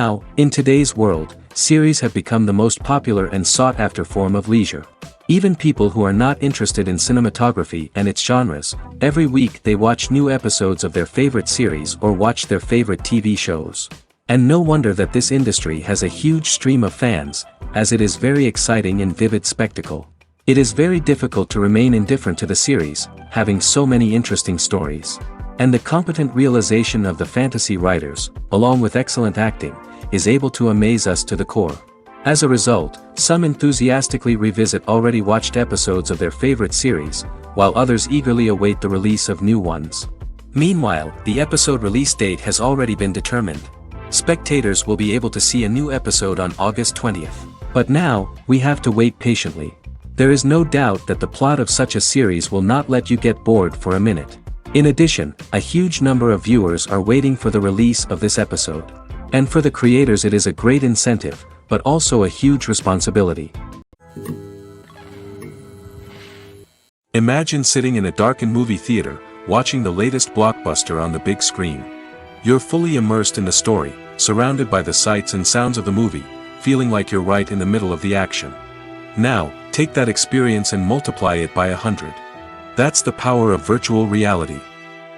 Now, in today's world, series have become the most popular and sought-after form of leisure. Even people who are not interested in cinematography and its genres, every week they watch new episodes of their favorite series or watch their favorite TV shows. And no wonder that this industry has a huge stream of fans, as it is very exciting and vivid spectacle. It is very difficult to remain indifferent to the series, having so many interesting stories. And the competent realization of the fantasy writers, along with excellent acting, is able to amaze us to the core. As a result, some enthusiastically revisit already watched episodes of their favorite series, while others eagerly await the release of new ones. Meanwhile, the episode release date has already been determined. Spectators will be able to see a new episode on August 20th. But now, we have to wait patiently. There is no doubt that the plot of such a series will not let you get bored for a minute. In addition, a huge number of viewers are waiting for the release of this episode. And for the creators it is a great incentive, but also a huge responsibility. Imagine sitting in a darkened movie theater, watching the latest blockbuster on the big screen. You're fully immersed in the story, surrounded by the sights and sounds of the movie, feeling like you're right in the middle of the action. Now, take that experience and multiply it by 100. That's the power of virtual reality.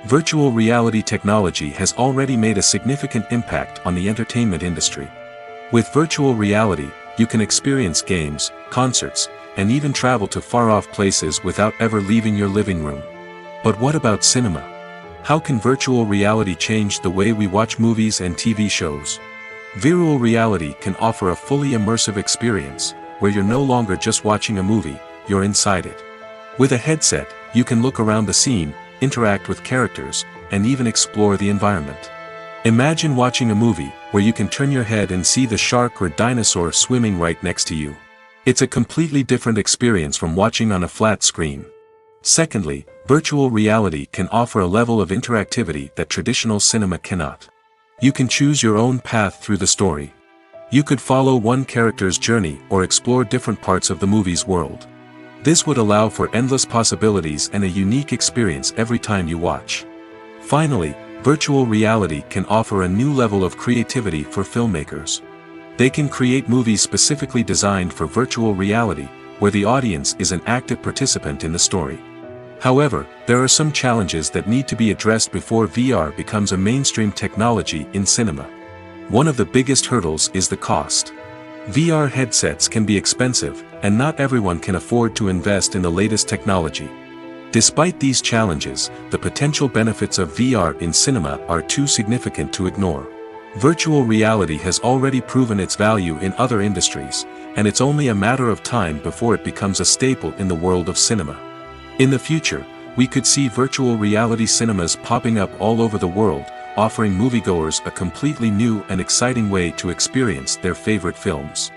Virtual reality technology has already made a significant impact on the entertainment industry. With virtual reality, you can experience games, concerts, and even travel to far-off places without ever leaving your living room. But what about cinema? How can virtual reality change the way we watch movies and TV shows? Virtual reality can offer a fully immersive experience, where you're no longer just watching a movie, you're inside it. With a headset, you can look around the scene, interact with characters, and even explore the environment. Imagine watching a movie, where you can turn your head and see the shark or dinosaur swimming right next to you. It's a completely different experience from watching on a flat screen. Secondly, virtual reality can offer a level of interactivity that traditional cinema cannot. You can choose your own path through the story. You could follow one character's journey or explore different parts of the movie's world. This would allow for endless possibilities and a unique experience every time you watch. Finally, virtual reality can offer a new level of creativity for filmmakers. They can create movies specifically designed for virtual reality, where the audience is an active participant in the story. However, there are some challenges that need to be addressed before VR becomes a mainstream technology in cinema. One of the biggest hurdles is the cost. VR headsets can be expensive, and not everyone can afford to invest in the latest technology. Despite these challenges, the potential benefits of VR in cinema are too significant to ignore. Virtual reality has already proven its value in other industries, and it's only a matter of time before it becomes a staple in the world of cinema. In the future, we could see virtual reality cinemas popping up all over the world, offering moviegoers a completely new and exciting way to experience their favorite films.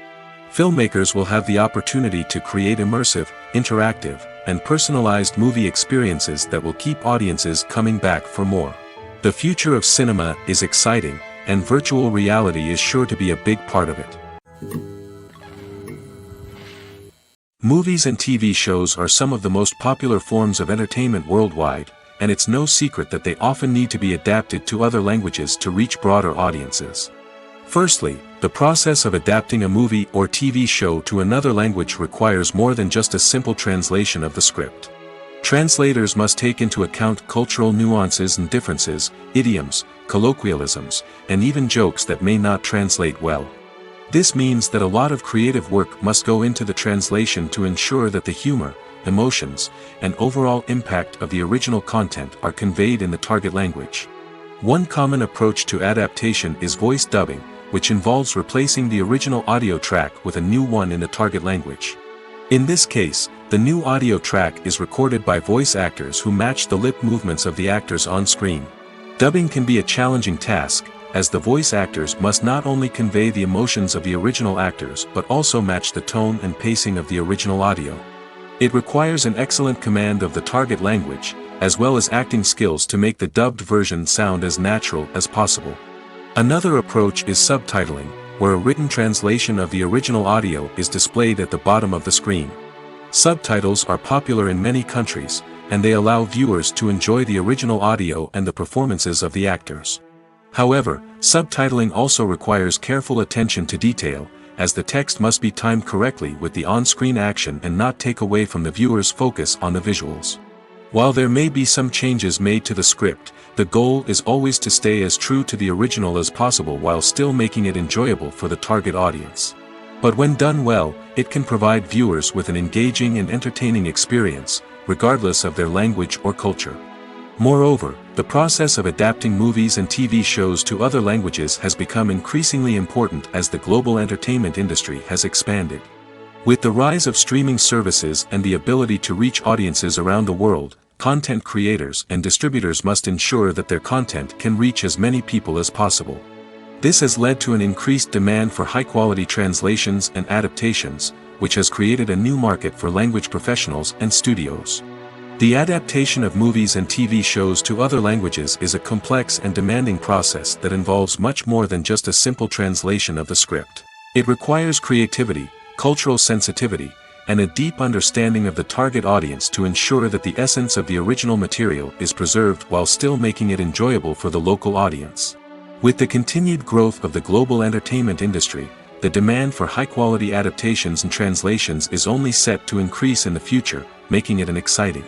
Filmmakers will have the opportunity to create immersive, interactive, and personalized movie experiences that will keep audiences coming back for more. The future of cinema is exciting, and virtual reality is sure to be a big part of it. Movies and TV shows are some of the most popular forms of entertainment worldwide, and it's no secret that they often need to be adapted to other languages to reach broader audiences. Firstly, the process of adapting a movie or TV show to another language requires more than just a simple translation of the script. Translators must take into account cultural nuances and differences, idioms, colloquialisms, and even jokes that may not translate well. This means that a lot of creative work must go into the translation to ensure that the humor, emotions, and overall impact of the original content are conveyed in the target language. One common approach to adaptation is voice dubbing, which involves replacing the original audio track with a new one in the target language. In this case, the new audio track is recorded by voice actors who match the lip movements of the actors on screen. Dubbing can be a challenging task, as the voice actors must not only convey the emotions of the original actors but also match the tone and pacing of the original audio. It requires an excellent command of the target language, as well as acting skills to make the dubbed version sound as natural as possible. Another approach is subtitling, where a written translation of the original audio is displayed at the bottom of the screen. Subtitles are popular in many countries, and they allow viewers to enjoy the original audio and the performances of the actors. However, subtitling also requires careful attention to detail, as the text must be timed correctly with the on-screen action and not take away from the viewer's focus on the visuals. While there may be some changes made to the script, the goal is always to stay as true to the original as possible while still making it enjoyable for the target audience. But when done well, it can provide viewers with an engaging and entertaining experience, regardless of their language or culture. Moreover, the process of adapting movies and TV shows to other languages has become increasingly important as the global entertainment industry has expanded. With the rise of streaming services and the ability to reach audiences around the world, content creators and distributors must ensure that their content can reach as many people as possible. This has led to an increased demand for high-quality translations and adaptations, which has created a new market for language professionals and studios. The adaptation of movies and TV shows to other languages is a complex and demanding process that involves much more than just a simple translation of the script. It requires creativity, cultural sensitivity, and a deep understanding of the target audience to ensure that the essence of the original material is preserved while still making it enjoyable for the local audience. With the continued growth of the global entertainment industry, the demand for high-quality adaptations and translations is only set to increase in the future, making it an exciting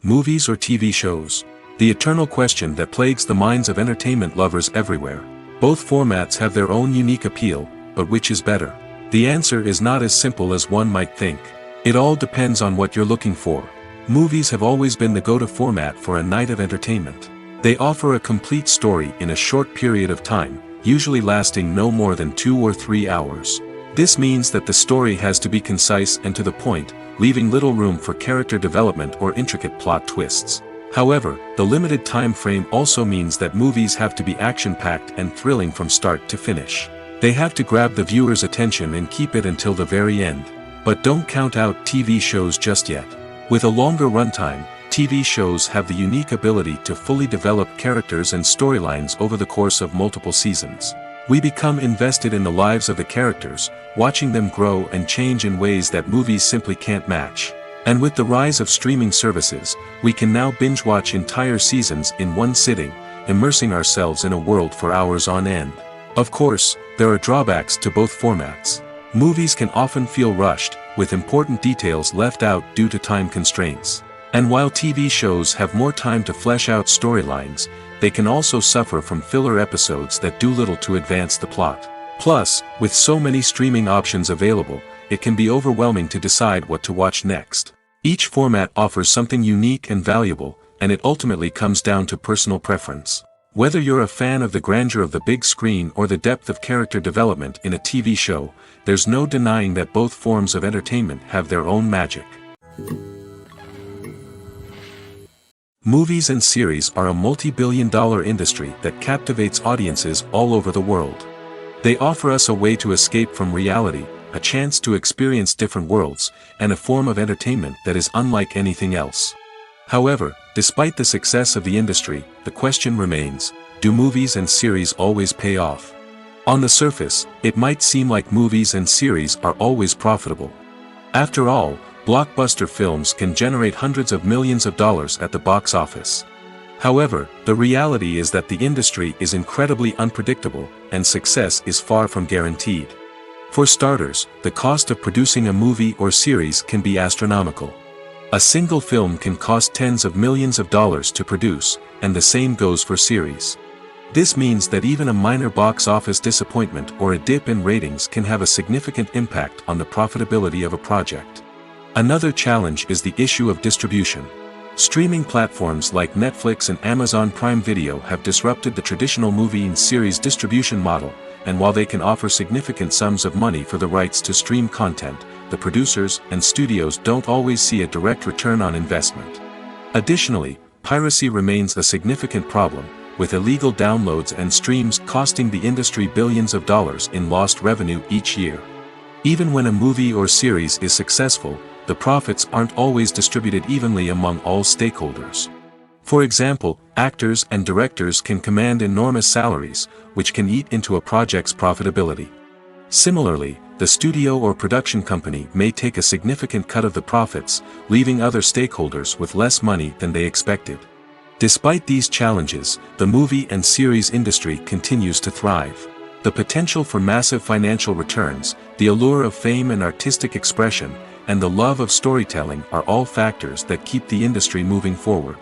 movies or TV shows. The eternal question that plagues the minds of entertainment lovers everywhere. Both formats have their own unique appeal, but which is better? The answer is not as simple as one might think. It all depends on what you're looking for. Movies have always been the go-to format for a night of entertainment. They offer a complete story in a short period of time, usually lasting no more than 2 or 3 hours. This means that the story has to be concise and to the point, leaving little room for character development or intricate plot twists. However, the limited time frame also means that movies have to be action-packed and thrilling from start to finish. They have to grab the viewer's attention and keep it until the very end. But don't count out TV shows just yet. With a longer runtime, TV shows have the unique ability to fully develop characters and storylines over the course of multiple seasons. We become invested in the lives of the characters, watching them grow and change in ways that movies simply can't match. And with the rise of streaming services, we can now binge-watch entire seasons in one sitting, immersing ourselves in a world for hours on end. Of course, there are drawbacks to both formats. Movies can often feel rushed, with important details left out due to time constraints. And while TV shows have more time to flesh out storylines, they can also suffer from filler episodes that do little to advance the plot. Plus, with so many streaming options available, it can be overwhelming to decide what to watch next. Each format offers something unique and valuable, and it ultimately comes down to personal preference. Whether you're a fan of the grandeur of the big screen or the depth of character development in a TV show, there's no denying that both forms of entertainment have their own magic. Movies and series are a multi-billion-dollar industry that captivates audiences all over the world. They offer us a way to escape from reality, a chance to experience different worlds, and a form of entertainment that is unlike anything else. However, despite the success of the industry, the question remains, do movies and series always pay off? On the surface, it might seem like movies and series are always profitable. After all, blockbuster films can generate hundreds of millions of dollars at the box office. However, the reality is that the industry is incredibly unpredictable, and success is far from guaranteed. For starters, the cost of producing a movie or series can be astronomical. A single film can cost tens of millions of dollars to produce, and the same goes for series. This means that even a minor box office disappointment or a dip in ratings can have a significant impact on the profitability of a project. Another challenge is the issue of distribution. Streaming platforms like Netflix and Amazon Prime Video have disrupted the traditional movie and series distribution model, and while they can offer significant sums of money for the rights to stream content, the producers and studios don't always see a direct return on investment. Additionally, piracy remains a significant problem, with illegal downloads and streams costing the industry billions of dollars in lost revenue each year. Even when a movie or series is successful, the profits aren't always distributed evenly among all stakeholders. For example, actors and directors can command enormous salaries, which can eat into a project's profitability. Similarly, the studio or production company may take a significant cut of the profits, leaving other stakeholders with less money than they expected. Despite these challenges, the movie and series industry continues to thrive. The potential for massive financial returns, the allure of fame and artistic expression, and the love of storytelling are all factors that keep the industry moving forward.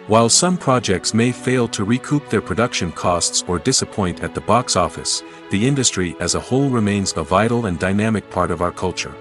While some projects may fail to recoup their production costs or disappoint at the box office, the industry as a whole remains a vital and dynamic part of our culture.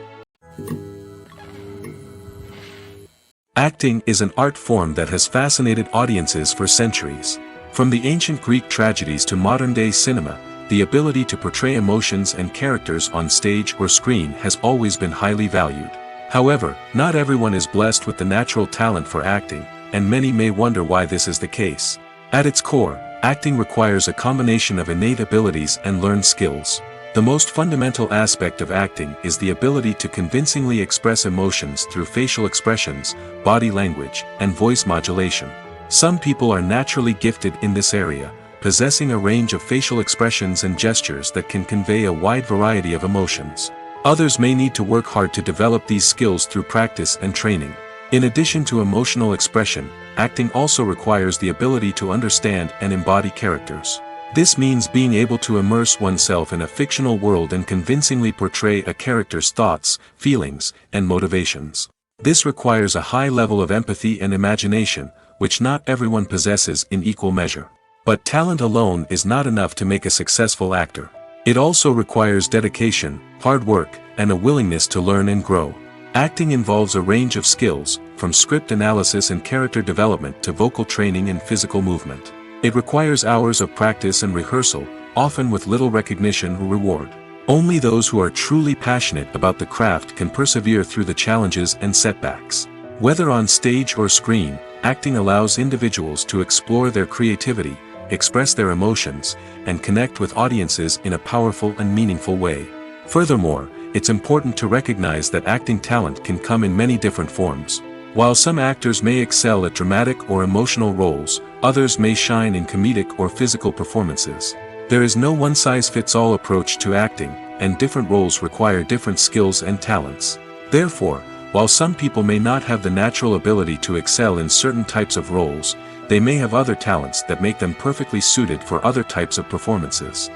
Acting is an art form that has fascinated audiences for centuries. From the ancient Greek tragedies to modern-day cinema, the ability to portray emotions and characters on stage or screen has always been highly valued. However, not everyone is blessed with the natural talent for acting, and many may wonder why this is the case. At its core, acting requires a combination of innate abilities and learned skills. The most fundamental aspect of acting is the ability to convincingly express emotions through facial expressions, body language, and voice modulation. Some people are naturally gifted in this area, possessing a range of facial expressions and gestures that can convey a wide variety of emotions. Others may need to work hard to develop these skills through practice and training. In addition to emotional expression, acting also requires the ability to understand and embody characters. This means being able to immerse oneself in a fictional world and convincingly portray a character's thoughts, feelings, and motivations. This requires a high level of empathy and imagination, which not everyone possesses in equal measure. But talent alone is not enough to make a successful actor. It also requires dedication, hard work, and a willingness to learn and grow. Acting involves a range of skills, from script analysis and character development to vocal training and physical movement. It requires hours of practice and rehearsal, often with little recognition or reward. Only those who are truly passionate about the craft can persevere through the challenges and setbacks. Whether on stage or screen, acting allows individuals to explore their creativity, express their emotions, and connect with audiences in a powerful and meaningful way. Furthermore, it's important to recognize that acting talent can come in many different forms. While some actors may excel at dramatic or emotional roles, others may shine in comedic or physical performances. There is no one-size-fits-all approach to acting, and different roles require different skills and talents. Therefore, while some people may not have the natural ability to excel in certain types of roles, they may have other talents that make them perfectly suited for other types of performances.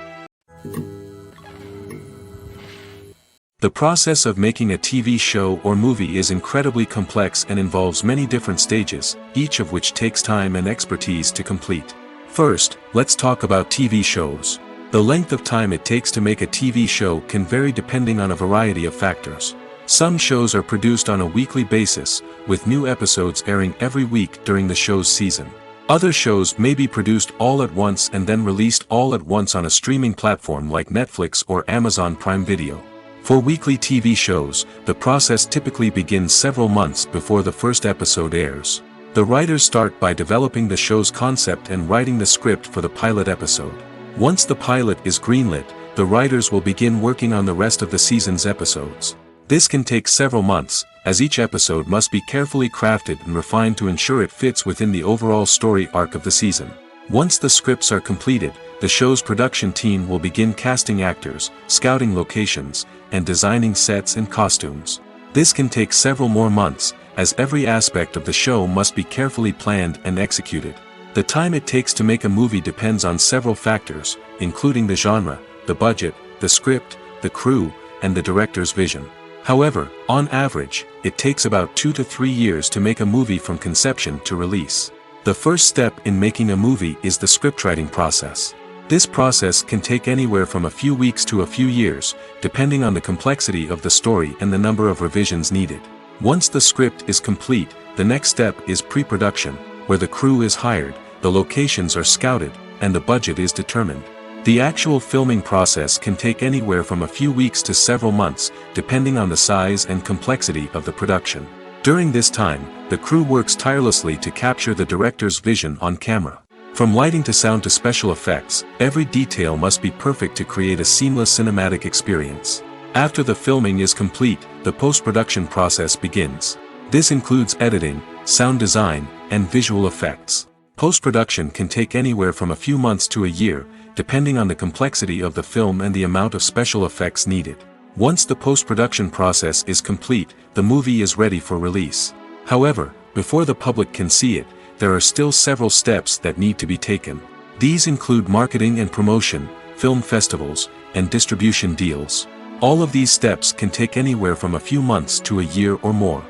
The process of making a TV show or movie is incredibly complex and involves many different stages, each of which takes time and expertise to complete. First, let's talk about TV shows. The length of time it takes to make a TV show can vary depending on a variety of factors. Some shows are produced on a weekly basis, with new episodes airing every week during the show's season. Other shows may be produced all at once and then released all at once on a streaming platform like Netflix or Amazon Prime Video. For weekly TV shows, the process typically begins several months before the first episode airs. The writers start by developing the show's concept and writing the script for the pilot episode. Once the pilot is greenlit, the writers will begin working on the rest of the season's episodes. This can take several months, as each episode must be carefully crafted and refined to ensure it fits within the overall story arc of the season. Once the scripts are completed, the show's production team will begin casting actors, scouting locations, and designing sets and costumes. This can take several more months, as every aspect of the show must be carefully planned and executed. The time it takes to make a movie depends on several factors, including the genre, the budget, the script, the crew, and the director's vision. However, on average, it takes about 2 to 3 years to make a movie from conception to release. The first step in making a movie is the scriptwriting process. This process can take anywhere from a few weeks to a few years, depending on the complexity of the story and the number of revisions needed. Once the script is complete, the next step is pre-production, where the crew is hired, the locations are scouted, and the budget is determined. The actual filming process can take anywhere from a few weeks to several months, depending on the size and complexity of the production. During this time, the crew works tirelessly to capture the director's vision on camera. From lighting to sound to special effects, every detail must be perfect to create a seamless cinematic experience. After the filming is complete, the post-production process begins. This includes editing, sound design, and visual effects. Post-production can take anywhere from a few months to a year, depending on the complexity of the film and the amount of special effects needed. Once the post-production process is complete, the movie is ready for release. However, before the public can see it, there are still several steps that need to be taken. These include marketing and promotion, film festivals, and distribution deals. All of these steps can take anywhere from a few months to a year or more.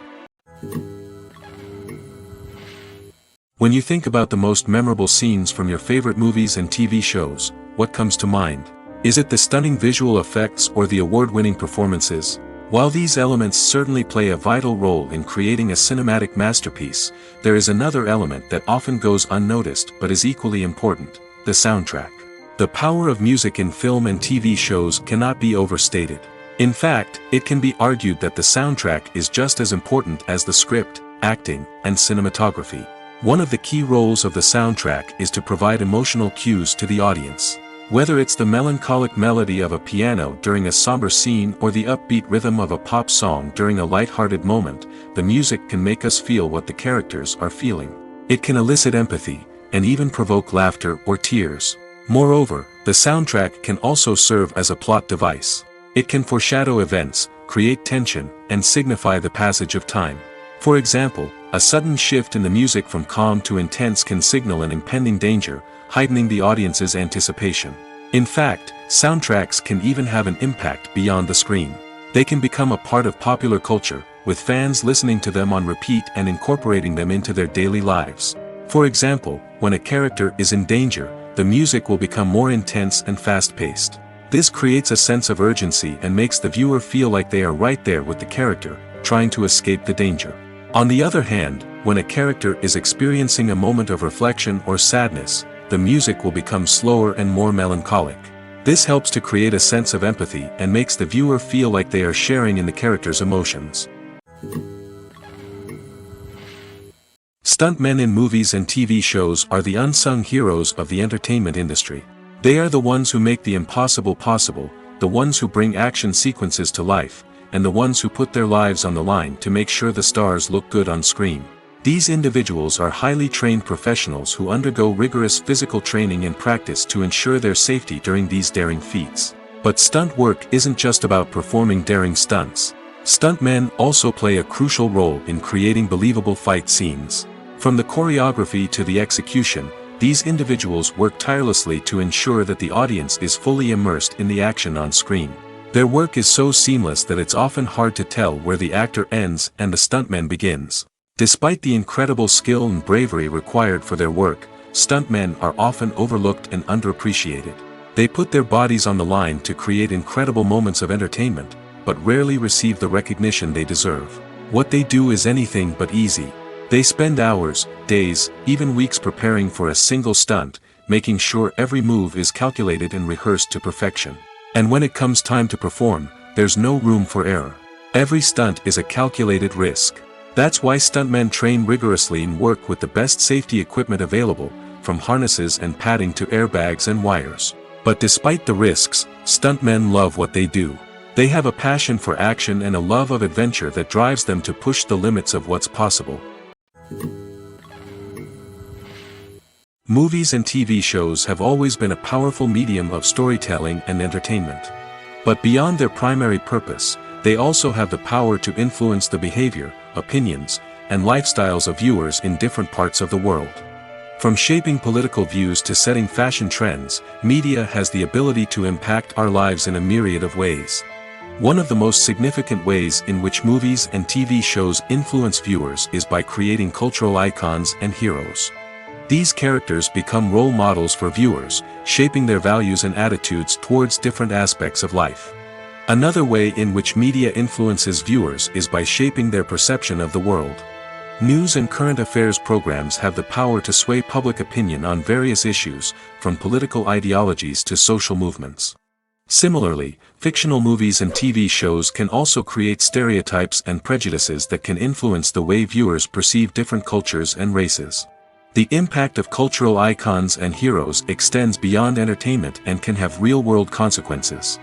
When you think about the most memorable scenes from your favorite movies and TV shows, what comes to mind? Is it the stunning visual effects or the award-winning performances? While these elements certainly play a vital role in creating a cinematic masterpiece, there is another element that often goes unnoticed but is equally important: the soundtrack. The power of music in film and TV shows cannot be overstated. In fact, it can be argued that the soundtrack is just as important as the script, acting, and cinematography. One of the key roles of the soundtrack is to provide emotional cues to the audience. Whether it's the melancholic melody of a piano during a somber scene or the upbeat rhythm of a pop song during a light-hearted moment, the music can make us feel what the characters are feeling. It can elicit empathy, and even provoke laughter or tears. Moreover, the soundtrack can also serve as a plot device. It can foreshadow events, create tension, and signify the passage of time. For example, a sudden shift in the music from calm to intense can signal an impending danger, heightening the audience's anticipation. In fact, soundtracks can even have an impact beyond the screen. They can become a part of popular culture, with fans listening to them on repeat and incorporating them into their daily lives. For example, when a character is in danger, the music will become more intense and fast-paced. This creates a sense of urgency and makes the viewer feel like they are right there with the character, trying to escape the danger. On the other hand, when a character is experiencing a moment of reflection or sadness, the music will become slower and more melancholic. This helps to create a sense of empathy and makes the viewer feel like they are sharing in the character's emotions. Stuntmen in movies and TV shows are the unsung heroes of the entertainment industry. They are the ones who make the impossible possible, the ones who bring action sequences to life, and the ones who put their lives on the line to make sure the stars look good on screen. These individuals are highly trained professionals who undergo rigorous physical training and practice to ensure their safety during these daring feats. But stunt work isn't just about performing daring stunts. Stuntmen also play a crucial role in creating believable fight scenes. From the choreography to the execution, these individuals work tirelessly to ensure that the audience is fully immersed in the action on screen. Their work is so seamless that it's often hard to tell where the actor ends and the stuntman begins. Despite the incredible skill and bravery required for their work, stuntmen are often overlooked and underappreciated. They put their bodies on the line to create incredible moments of entertainment, but rarely receive the recognition they deserve. What they do is anything but easy. They spend hours, days, even weeks preparing for a single stunt, making sure every move is calculated and rehearsed to perfection. And when it comes time to perform, there's no room for error. Every stunt is a calculated risk. That's why stuntmen train rigorously and work with the best safety equipment available, from harnesses and padding to airbags and wires. But despite the risks, stuntmen love what they do. They have a passion for action and a love of adventure that drives them to push the limits of what's possible. Movies and TV shows have always been a powerful medium of storytelling and entertainment. But beyond their primary purpose, they also have the power to influence the behavior, opinions, and lifestyles of viewers in different parts of the world. From shaping political views to setting fashion trends, media has the ability to impact our lives in a myriad of ways. One of the most significant ways in which movies and TV shows influence viewers is by creating cultural icons and heroes. These characters become role models for viewers, shaping their values and attitudes towards different aspects of life. Another way in which media influences viewers is by shaping their perception of the world. News and current affairs programs have the power to sway public opinion on various issues, from political ideologies to social movements. Similarly, fictional movies and TV shows can also create stereotypes and prejudices that can influence the way viewers perceive different cultures and races. The impact of cultural icons and heroes extends beyond entertainment and can have real-world consequences.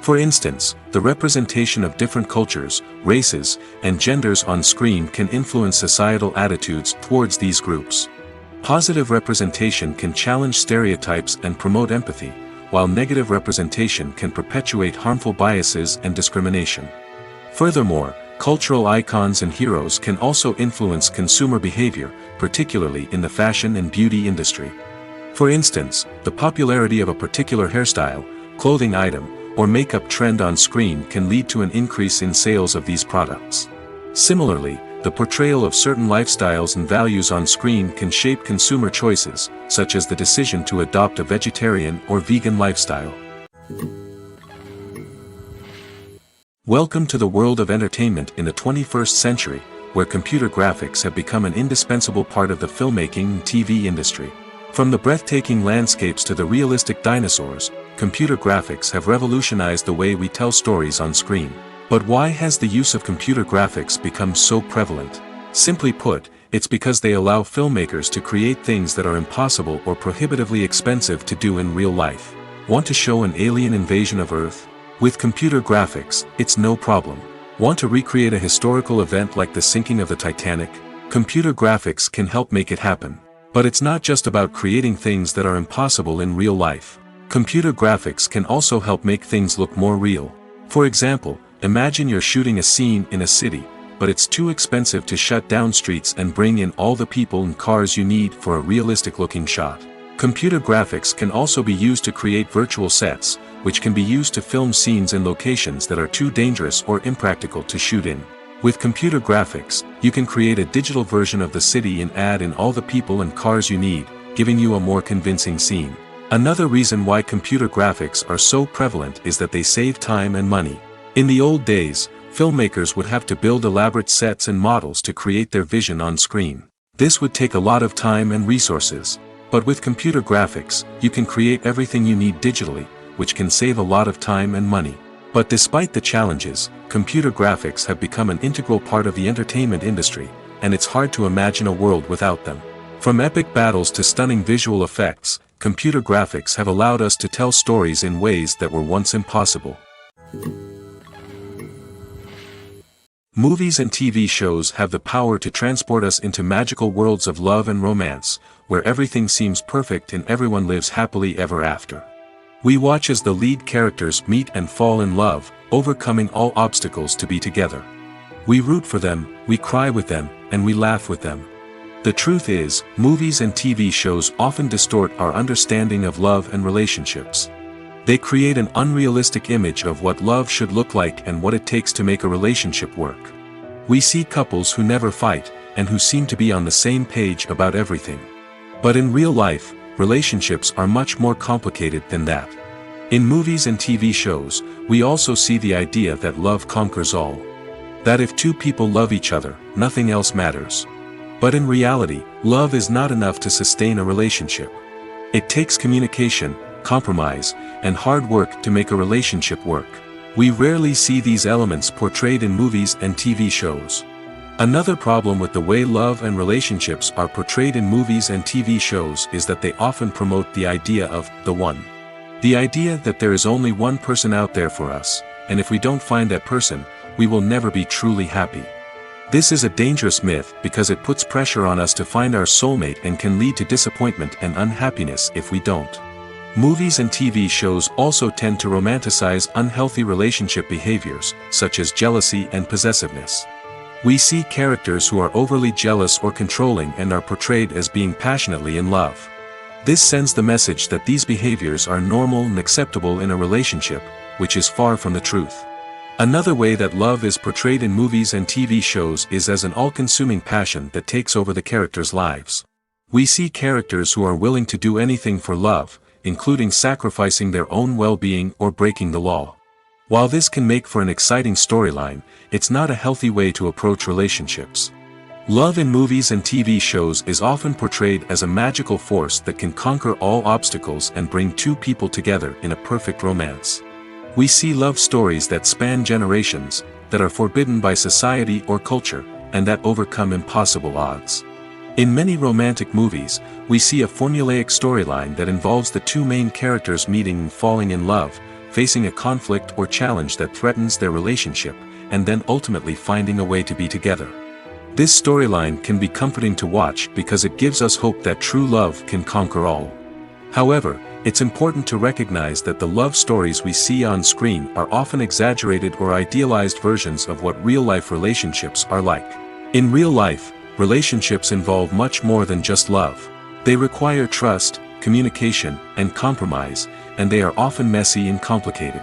For instance, the representation of different cultures, races, and genders on screen can influence societal attitudes towards these groups. Positive representation can challenge stereotypes and promote empathy, while negative representation can perpetuate harmful biases and discrimination. Furthermore, Cultural icons and heroes can also influence consumer behavior, particularly in the fashion and beauty industry. For instance, the popularity of a particular hairstyle, clothing item, or makeup trend on screen can lead to an increase in sales of these products. Similarly, the portrayal of certain lifestyles and values on screen can shape consumer choices, such as the decision to adopt a vegetarian or vegan lifestyle. Welcome to the world of entertainment in the 21st century, where computer graphics have become an indispensable part of the filmmaking and TV industry. From the breathtaking landscapes to the realistic dinosaurs, computer graphics have revolutionized the way we tell stories on screen. But why has the use of computer graphics become so prevalent? Simply put, it's because they allow filmmakers to create things that are impossible or prohibitively expensive to do in real life. Want to show an alien invasion of Earth? With computer graphics, it's no problem. Want to recreate a historical event like the sinking of the Titanic? Computer graphics can help make it happen. But it's not just about creating things that are impossible in real life. Computer graphics can also help make things look more real. For example, imagine you're shooting a scene in a city, but it's too expensive to shut down streets and bring in all the people and cars you need for a realistic-looking shot. Computer graphics can also be used to create virtual sets, which can be used to film scenes in locations that are too dangerous or impractical to shoot in. With computer graphics, you can create a digital version of the city and add in all the people and cars you need, giving you a more convincing scene. Another reason why computer graphics are so prevalent is that they save time and money. In the old days, filmmakers would have to build elaborate sets and models to create their vision on screen. This would take a lot of time and resources. But with computer graphics, you can create everything you need digitally, which can save a lot of time and money. But despite the challenges, computer graphics have become an integral part of the entertainment industry, and it's hard to imagine a world without them. From epic battles to stunning visual effects, computer graphics have allowed us to tell stories in ways that were once impossible. Movies and TV shows have the power to transport us into magical worlds of love and romance, where everything seems perfect and everyone lives happily ever after. We watch as the lead characters meet and fall in love, overcoming all obstacles to be together. We root for them, we cry with them, and we laugh with them. The truth is, movies and TV shows often distort our understanding of love and relationships. They create an unrealistic image of what love should look like and what it takes to make a relationship work. We see couples who never fight, and who seem to be on the same page about everything. But in real life, relationships are much more complicated than that. In movies and TV shows, we also see the idea that love conquers all. That if two people love each other, nothing else matters. But in reality, love is not enough to sustain a relationship. It takes communication, compromise, and hard work to make a relationship work. We rarely see these elements portrayed in movies and TV shows. Another problem with the way love and relationships are portrayed in movies and TV shows is that they often promote the idea of the one. The idea that there is only one person out there for us, and if we don't find that person, we will never be truly happy. This is a dangerous myth because it puts pressure on us to find our soulmate and can lead to disappointment and unhappiness if we don't. Movies and TV shows also tend to romanticize unhealthy relationship behaviors, such as jealousy and possessiveness. We see characters who are overly jealous or controlling and are portrayed as being passionately in love. This sends the message that these behaviors are normal and acceptable in a relationship, which is far from the truth. Another way that love is portrayed in movies and TV shows is as an all-consuming passion that takes over the characters' lives. We see characters who are willing to do anything for love, including sacrificing their own well-being or breaking the law. While this can make for an exciting storyline, it's not a healthy way to approach relationships. Love in movies and TV shows is often portrayed as a magical force that can conquer all obstacles and bring two people together in a perfect romance. We see love stories that span generations, that are forbidden by society or culture, and that overcome impossible odds. In many romantic movies, we see a formulaic storyline that involves the two main characters meeting and falling in love, facing a conflict or challenge that threatens their relationship, and then ultimately finding a way to be together. This storyline can be comforting to watch because it gives us hope that true love can conquer all. However, it's important to recognize that the love stories we see on screen are often exaggerated or idealized versions of what real-life relationships are like. In real life, relationships involve much more than just love. They require trust, communication, and compromise, and they are often messy and complicated.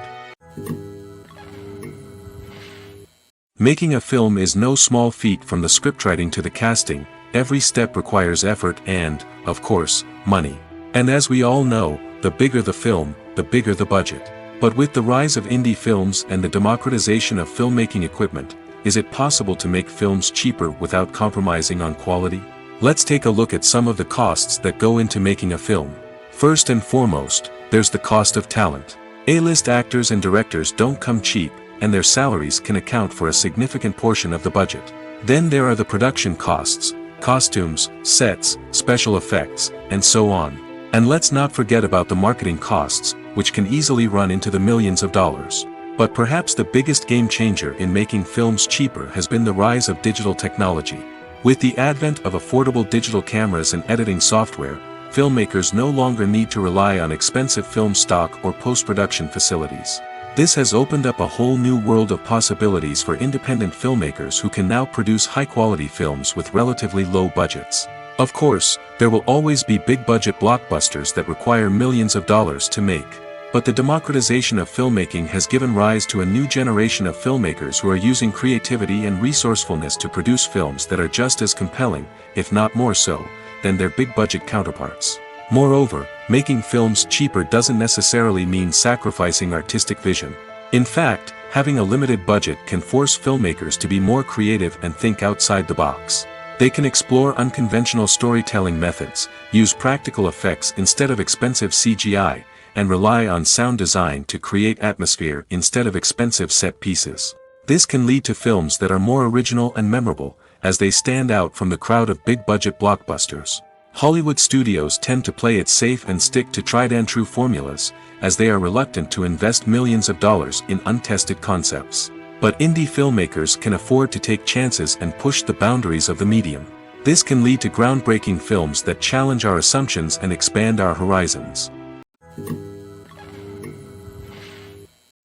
Making a film is no small feat. From the scriptwriting to the casting, every step requires effort and, of course, money. And as we all know, the bigger the film, the bigger the budget. But with the rise of indie films and the democratization of filmmaking equipment, is it possible to make films cheaper without compromising on quality? Let's take a look at some of the costs that go into making a film. First and foremost, there's the cost of talent. A-list actors and directors don't come cheap, and their salaries can account for a significant portion of the budget. Then there are the production costs, costumes, sets, special effects, and so on. And let's not forget about the marketing costs, which can easily run into the millions of dollars. But perhaps the biggest game changer in making films cheaper has been the rise of digital technology. With the advent of affordable digital cameras and editing software, filmmakers no longer need to rely on expensive film stock or post-production facilities. This has opened up a whole new world of possibilities for independent filmmakers who can now produce high-quality films with relatively low budgets. Of course, there will always be big-budget blockbusters that require millions of dollars to make. But the democratization of filmmaking has given rise to a new generation of filmmakers who are using creativity and resourcefulness to produce films that are just as compelling, if not more so, than their big-budget counterparts. Moreover, making films cheaper doesn't necessarily mean sacrificing artistic vision. In fact, having a limited budget can force filmmakers to be more creative and think outside the box. They can explore unconventional storytelling methods, use practical effects instead of expensive CGI, and rely on sound design to create atmosphere instead of expensive set pieces. This can lead to films that are more original and memorable, as they stand out from the crowd of big-budget blockbusters. Hollywood studios tend to play it safe and stick to tried-and-true formulas, as they are reluctant to invest millions of dollars in untested concepts. But indie filmmakers can afford to take chances and push the boundaries of the medium. This can lead to groundbreaking films that challenge our assumptions and expand our horizons.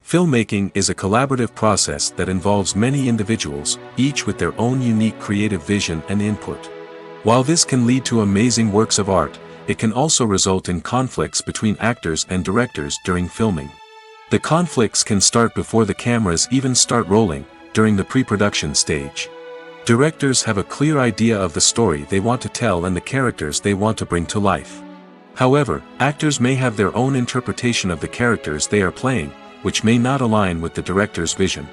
Filmmaking is a collaborative process that involves many individuals, each with their own unique creative vision and input. While this can lead to amazing works of art, it can also result in conflicts between actors and directors during filming. The conflicts can start before the cameras even start rolling, during the pre-production stage. Directors have a clear idea of the story they want to tell and the characters they want to bring to life. However, actors may have their own interpretation of the characters they are playing, which may not align with the director's vision.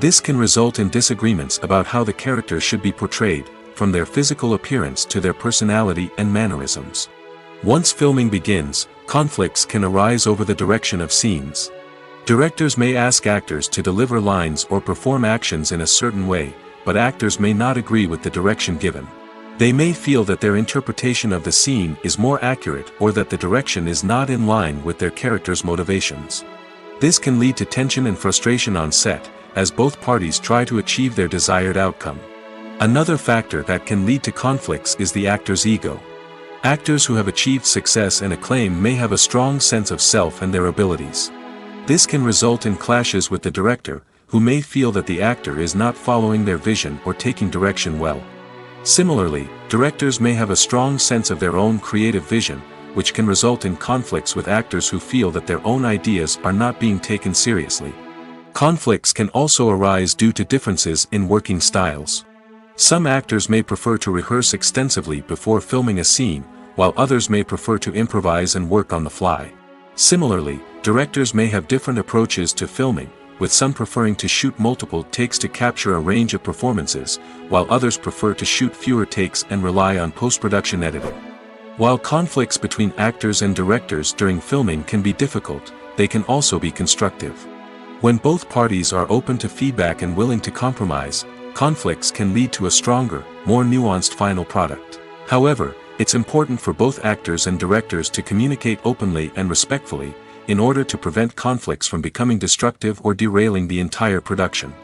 This can result in disagreements about how the characters should be portrayed, from their physical appearance to their personality and mannerisms. Once filming begins, conflicts can arise over the direction of scenes. Directors may ask actors to deliver lines or perform actions in a certain way, but actors may not agree with the direction given. They may feel that their interpretation of the scene is more accurate or that the direction is not in line with their character's motivations. This can lead to tension and frustration on set, as both parties try to achieve their desired outcome. Another factor that can lead to conflicts is the actor's ego. Actors who have achieved success and acclaim may have a strong sense of self and their abilities. This can result in clashes with the director, who may feel that the actor is not following their vision or taking direction well. Similarly, directors may have a strong sense of their own creative vision, which can result in conflicts with actors who feel that their own ideas are not being taken seriously. Conflicts can also arise due to differences in working styles. Some actors may prefer to rehearse extensively before filming a scene, while others may prefer to improvise and work on the fly. Similarly, directors may have different approaches to filming, with some preferring to shoot multiple takes to capture a range of performances, while others prefer to shoot fewer takes and rely on post-production editing. While conflicts between actors and directors during filming can be difficult, they can also be constructive. When both parties are open to feedback and willing to compromise, conflicts can lead to a stronger, more nuanced final product. However, it's important for both actors and directors to communicate openly and respectfully, in order to prevent conflicts from becoming destructive or derailing the entire production.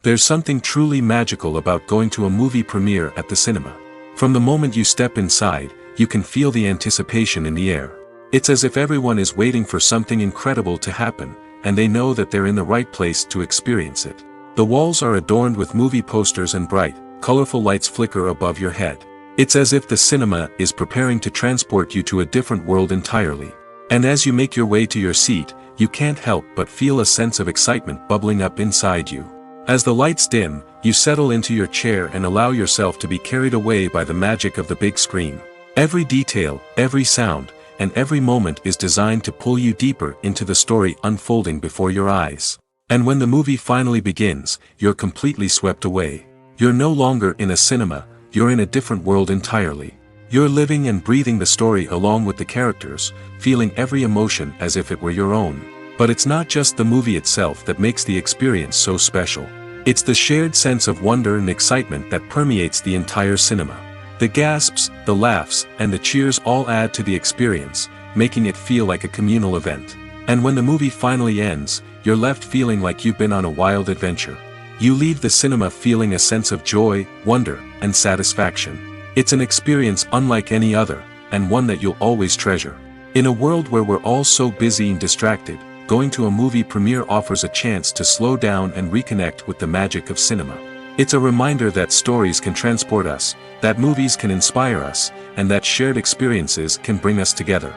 There's something truly magical about going to a movie premiere at the cinema. From the moment you step inside, you can feel the anticipation in the air. It's as if everyone is waiting for something incredible to happen, and they know that they're in the right place to experience it. The walls are adorned with movie posters and bright, colorful lights flicker above your head. It's as if the cinema is preparing to transport you to a different world entirely. And as you make your way to your seat, you can't help but feel a sense of excitement bubbling up inside you. As the lights dim, you settle into your chair and allow yourself to be carried away by the magic of the big screen. Every detail, every sound, and every moment is designed to pull you deeper into the story unfolding before your eyes. And when the movie finally begins, you're completely swept away. You're no longer in a cinema, you're in a different world entirely. You're living and breathing the story along with the characters, feeling every emotion as if it were your own. But it's not just the movie itself that makes the experience so special. It's the shared sense of wonder and excitement that permeates the entire cinema. The gasps, the laughs, and the cheers all add to the experience, making it feel like a communal event. And when the movie finally ends, you're left feeling like you've been on a wild adventure. You leave the cinema feeling a sense of joy, wonder, and satisfaction. It's an experience unlike any other, and one that you'll always treasure. In a world where we're all so busy and distracted, going to a movie premiere offers a chance to slow down and reconnect with the magic of cinema. It's a reminder that stories can transport us, that movies can inspire us, and that shared experiences can bring us together.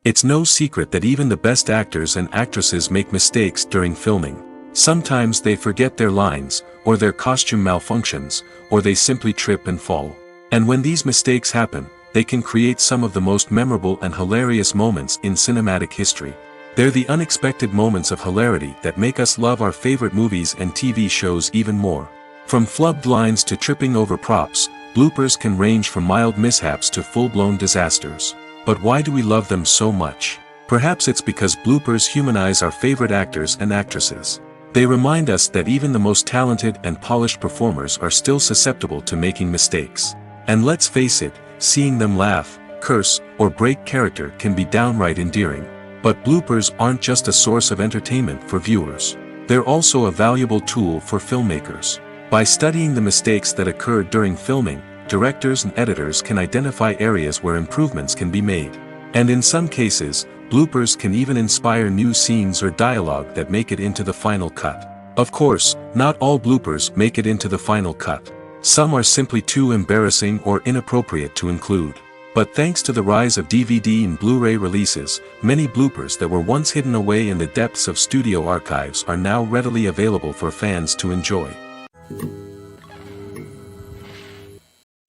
It's no secret that even the best actors and actresses make mistakes during filming. Sometimes they forget their lines, or their costume malfunctions, or they simply trip and fall. And when these mistakes happen, they can create some of the most memorable and hilarious moments in cinematic history. They're the unexpected moments of hilarity that make us love our favorite movies and TV shows even more. From flubbed lines to tripping over props, bloopers can range from mild mishaps to full-blown disasters. But why do we love them so much? Perhaps it's because bloopers humanize our favorite actors and actresses. They remind us that even the most talented and polished performers are still susceptible to making mistakes. And let's face it, seeing them laugh, curse, or break character can be downright endearing. But bloopers aren't just a source of entertainment for viewers. They're also a valuable tool for filmmakers. By studying the mistakes that occurred during filming, directors and editors can identify areas where improvements can be made. And in some cases, bloopers can even inspire new scenes or dialogue that make it into the final cut. Of course, not all bloopers make it into the final cut. Some are simply too embarrassing or inappropriate to include. But thanks to the rise of DVD and Blu-ray releases, many bloopers that were once hidden away in the depths of studio archives are now readily available for fans to enjoy.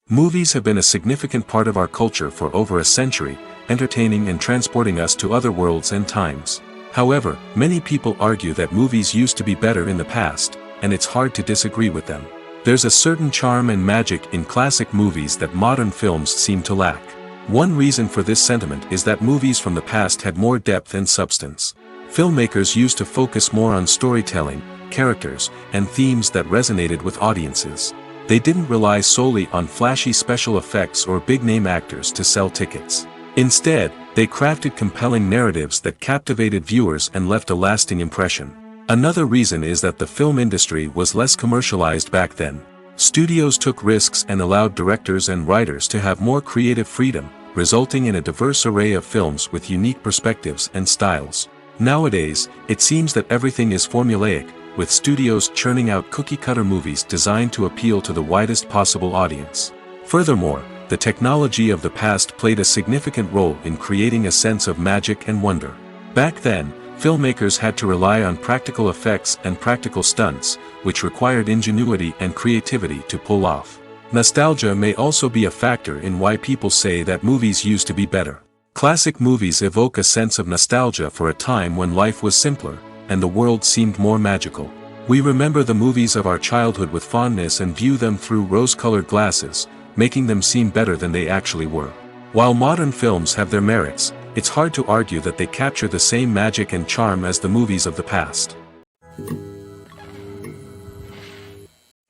Movies have been a significant part of our culture for over a century, entertaining and transporting us to other worlds and times. However, many people argue that movies used to be better in the past, and it's hard to disagree with them. There's a certain charm and magic in classic movies that modern films seem to lack. One reason for this sentiment is that movies from the past had more depth and substance. Filmmakers used to focus more on storytelling, characters, and themes that resonated with audiences. They didn't rely solely on flashy special effects or big-name actors to sell tickets. Instead, they crafted compelling narratives that captivated viewers and left a lasting impression. Another reason is that the film industry was less commercialized back then. Studios took risks and allowed directors and writers to have more creative freedom, resulting in a diverse array of films with unique perspectives and styles. Nowadays, it seems that everything is formulaic, with studios churning out cookie-cutter movies designed to appeal to the widest possible audience. Furthermore, the technology of the past played a significant role in creating a sense of magic and wonder. Back then, filmmakers had to rely on practical effects and practical stunts, which required ingenuity and creativity to pull off. Nostalgia may also be a factor in why people say that movies used to be better. Classic movies evoke a sense of nostalgia for a time when life was simpler, and the world seemed more magical. We remember the movies of our childhood with fondness and view them through rose-colored glasses, making them seem better than they actually were. While modern films have their merits, it's hard to argue that they capture the same magic and charm as the movies of the past.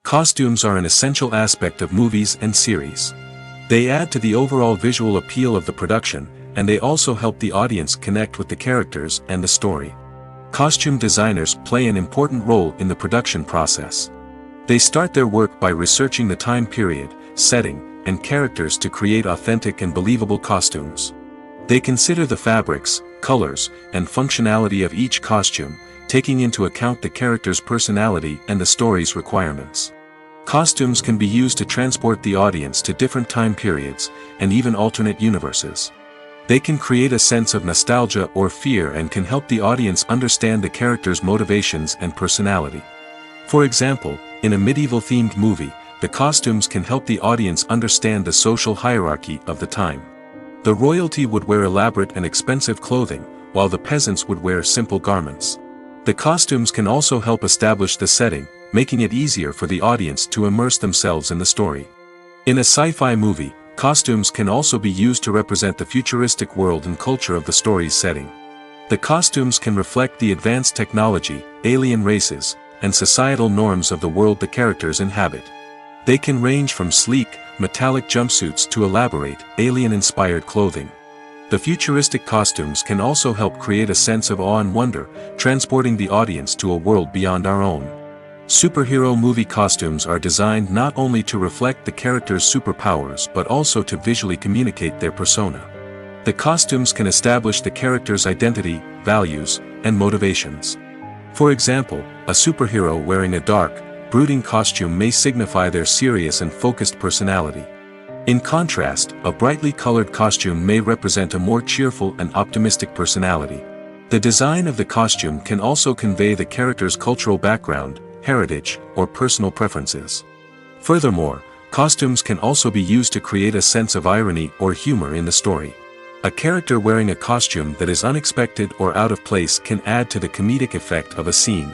Costumes are an essential aspect of movies and series. They add to the overall visual appeal of the production, and they also help the audience connect with the characters and the story. Costume designers play an important role in the production process. They start their work by researching the time period, setting, and characters to create authentic and believable costumes. They consider the fabrics, colors, and functionality of each costume, taking into account the character's personality and the story's requirements. Costumes can be used to transport the audience to different time periods, and even alternate universes. They can create a sense of nostalgia or fear and can help the audience understand the character's motivations and personality. For example, in a medieval-themed movie, the costumes can help the audience understand the social hierarchy of the time. The royalty would wear elaborate and expensive clothing, while the peasants would wear simple garments. The costumes can also help establish the setting, making it easier for the audience to immerse themselves in the story. In a sci-fi movie, costumes can also be used to represent the futuristic world and culture of the story's setting. The costumes can reflect the advanced technology, alien races, and societal norms of the world the characters inhabit. They can range from sleek, metallic jumpsuits to elaborate, alien-inspired clothing. The futuristic costumes can also help create a sense of awe and wonder, transporting the audience to a world beyond our own. Superhero movie costumes are designed not only to reflect the character's superpowers but also to visually communicate their persona. The costumes can establish the character's identity, values, and motivations. For example, a superhero wearing a dark, brooding costume may signify their serious and focused personality. In contrast, a brightly colored costume may represent a more cheerful and optimistic personality. The design of the costume can also convey the character's cultural background, heritage, or personal preferences. Furthermore, costumes can also be used to create a sense of irony or humor in the story. A character wearing a costume that is unexpected or out of place can add to the comedic effect of a scene.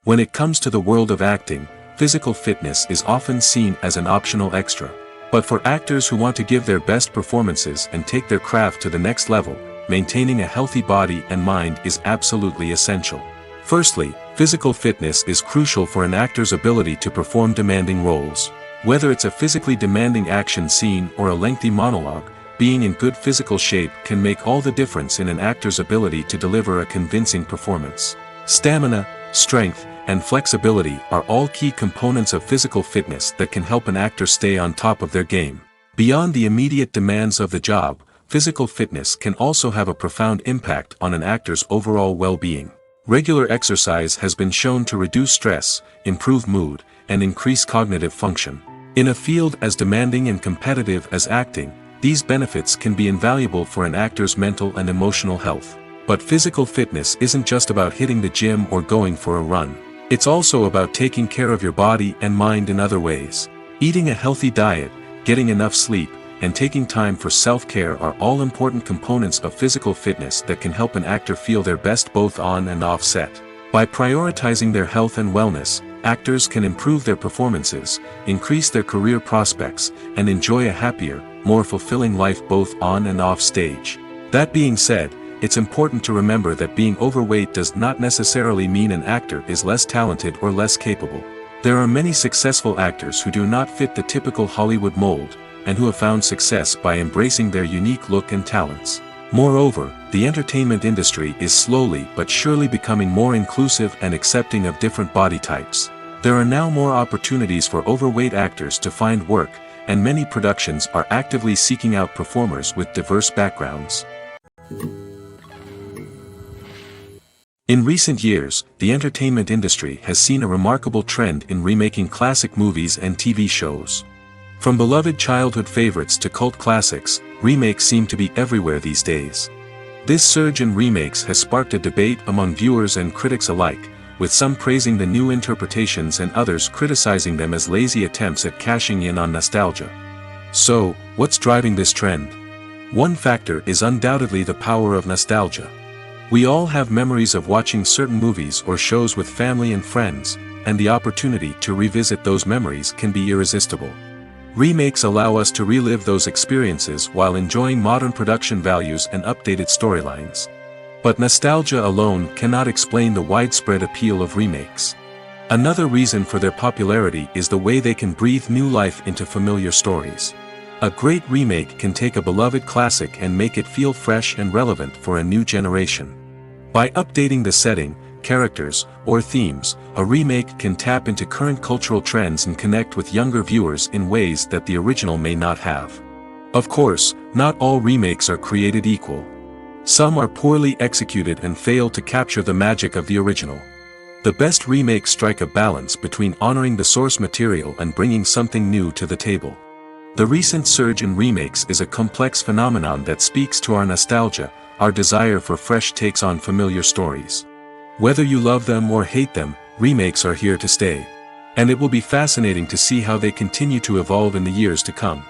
When it comes to the world of acting, physical fitness is often seen as an optional extra. But for actors who want to give their best performances and take their craft to the next level, maintaining a healthy body and mind is absolutely essential. Firstly, physical fitness is crucial for an actor's ability to perform demanding roles. Whether it's a physically demanding action scene or a lengthy monologue, being in good physical shape can make all the difference in an actor's ability to deliver a convincing performance. Stamina, strength, and flexibility are all key components of physical fitness that can help an actor stay on top of their game. Beyond the immediate demands of the job, physical fitness can also have a profound impact on an actor's overall well-being. Regular exercise has been shown to reduce stress, improve mood, and increase cognitive function. In a field as demanding and competitive as acting, these benefits can be invaluable for an actor's mental and emotional health. But physical fitness isn't just about hitting the gym or going for a run. It's also about taking care of your body and mind in other ways. Eating a healthy diet, getting enough sleep, and taking time for self-care are all important components of physical fitness that can help an actor feel their best both on and off set. By prioritizing their health and wellness, actors can improve their performances, increase their career prospects, and enjoy a happier, more fulfilling life both on and off stage. That being said, it's important to remember that being overweight does not necessarily mean an actor is less talented or less capable. There are many successful actors who do not fit the typical Hollywood mold, and who have found success by embracing their unique look and talents. Moreover, the entertainment industry is slowly but surely becoming more inclusive and accepting of different body types. There are now more opportunities for overweight actors to find work, and many productions are actively seeking out performers with diverse backgrounds. In recent years, the entertainment industry has seen a remarkable trend in remaking classic movies and TV shows. From beloved childhood favorites to cult classics, remakes seem to be everywhere these days. This surge in remakes has sparked a debate among viewers and critics alike, with some praising the new interpretations and others criticizing them as lazy attempts at cashing in on nostalgia. So, what's driving this trend? One factor is undoubtedly the power of nostalgia. We all have memories of watching certain movies or shows with family and friends, and the opportunity to revisit those memories can be irresistible. Remakes allow us to relive those experiences while enjoying modern production values and updated storylines. But nostalgia alone cannot explain the widespread appeal of remakes. Another reason for their popularity is the way they can breathe new life into familiar stories. A great remake can take a beloved classic and make it feel fresh and relevant for a new generation. By updating the setting, characters, or themes, a remake can tap into current cultural trends and connect with younger viewers in ways that the original may not have. Of course, not all remakes are created equal. Some are poorly executed and fail to capture the magic of the original. The best remakes strike a balance between honoring the source material and bringing something new to the table. The recent surge in remakes is a complex phenomenon that speaks to our nostalgia, our desire for fresh takes on familiar stories. Whether you love them or hate them, remakes are here to stay. And it will be fascinating to see how they continue to evolve in the years to come.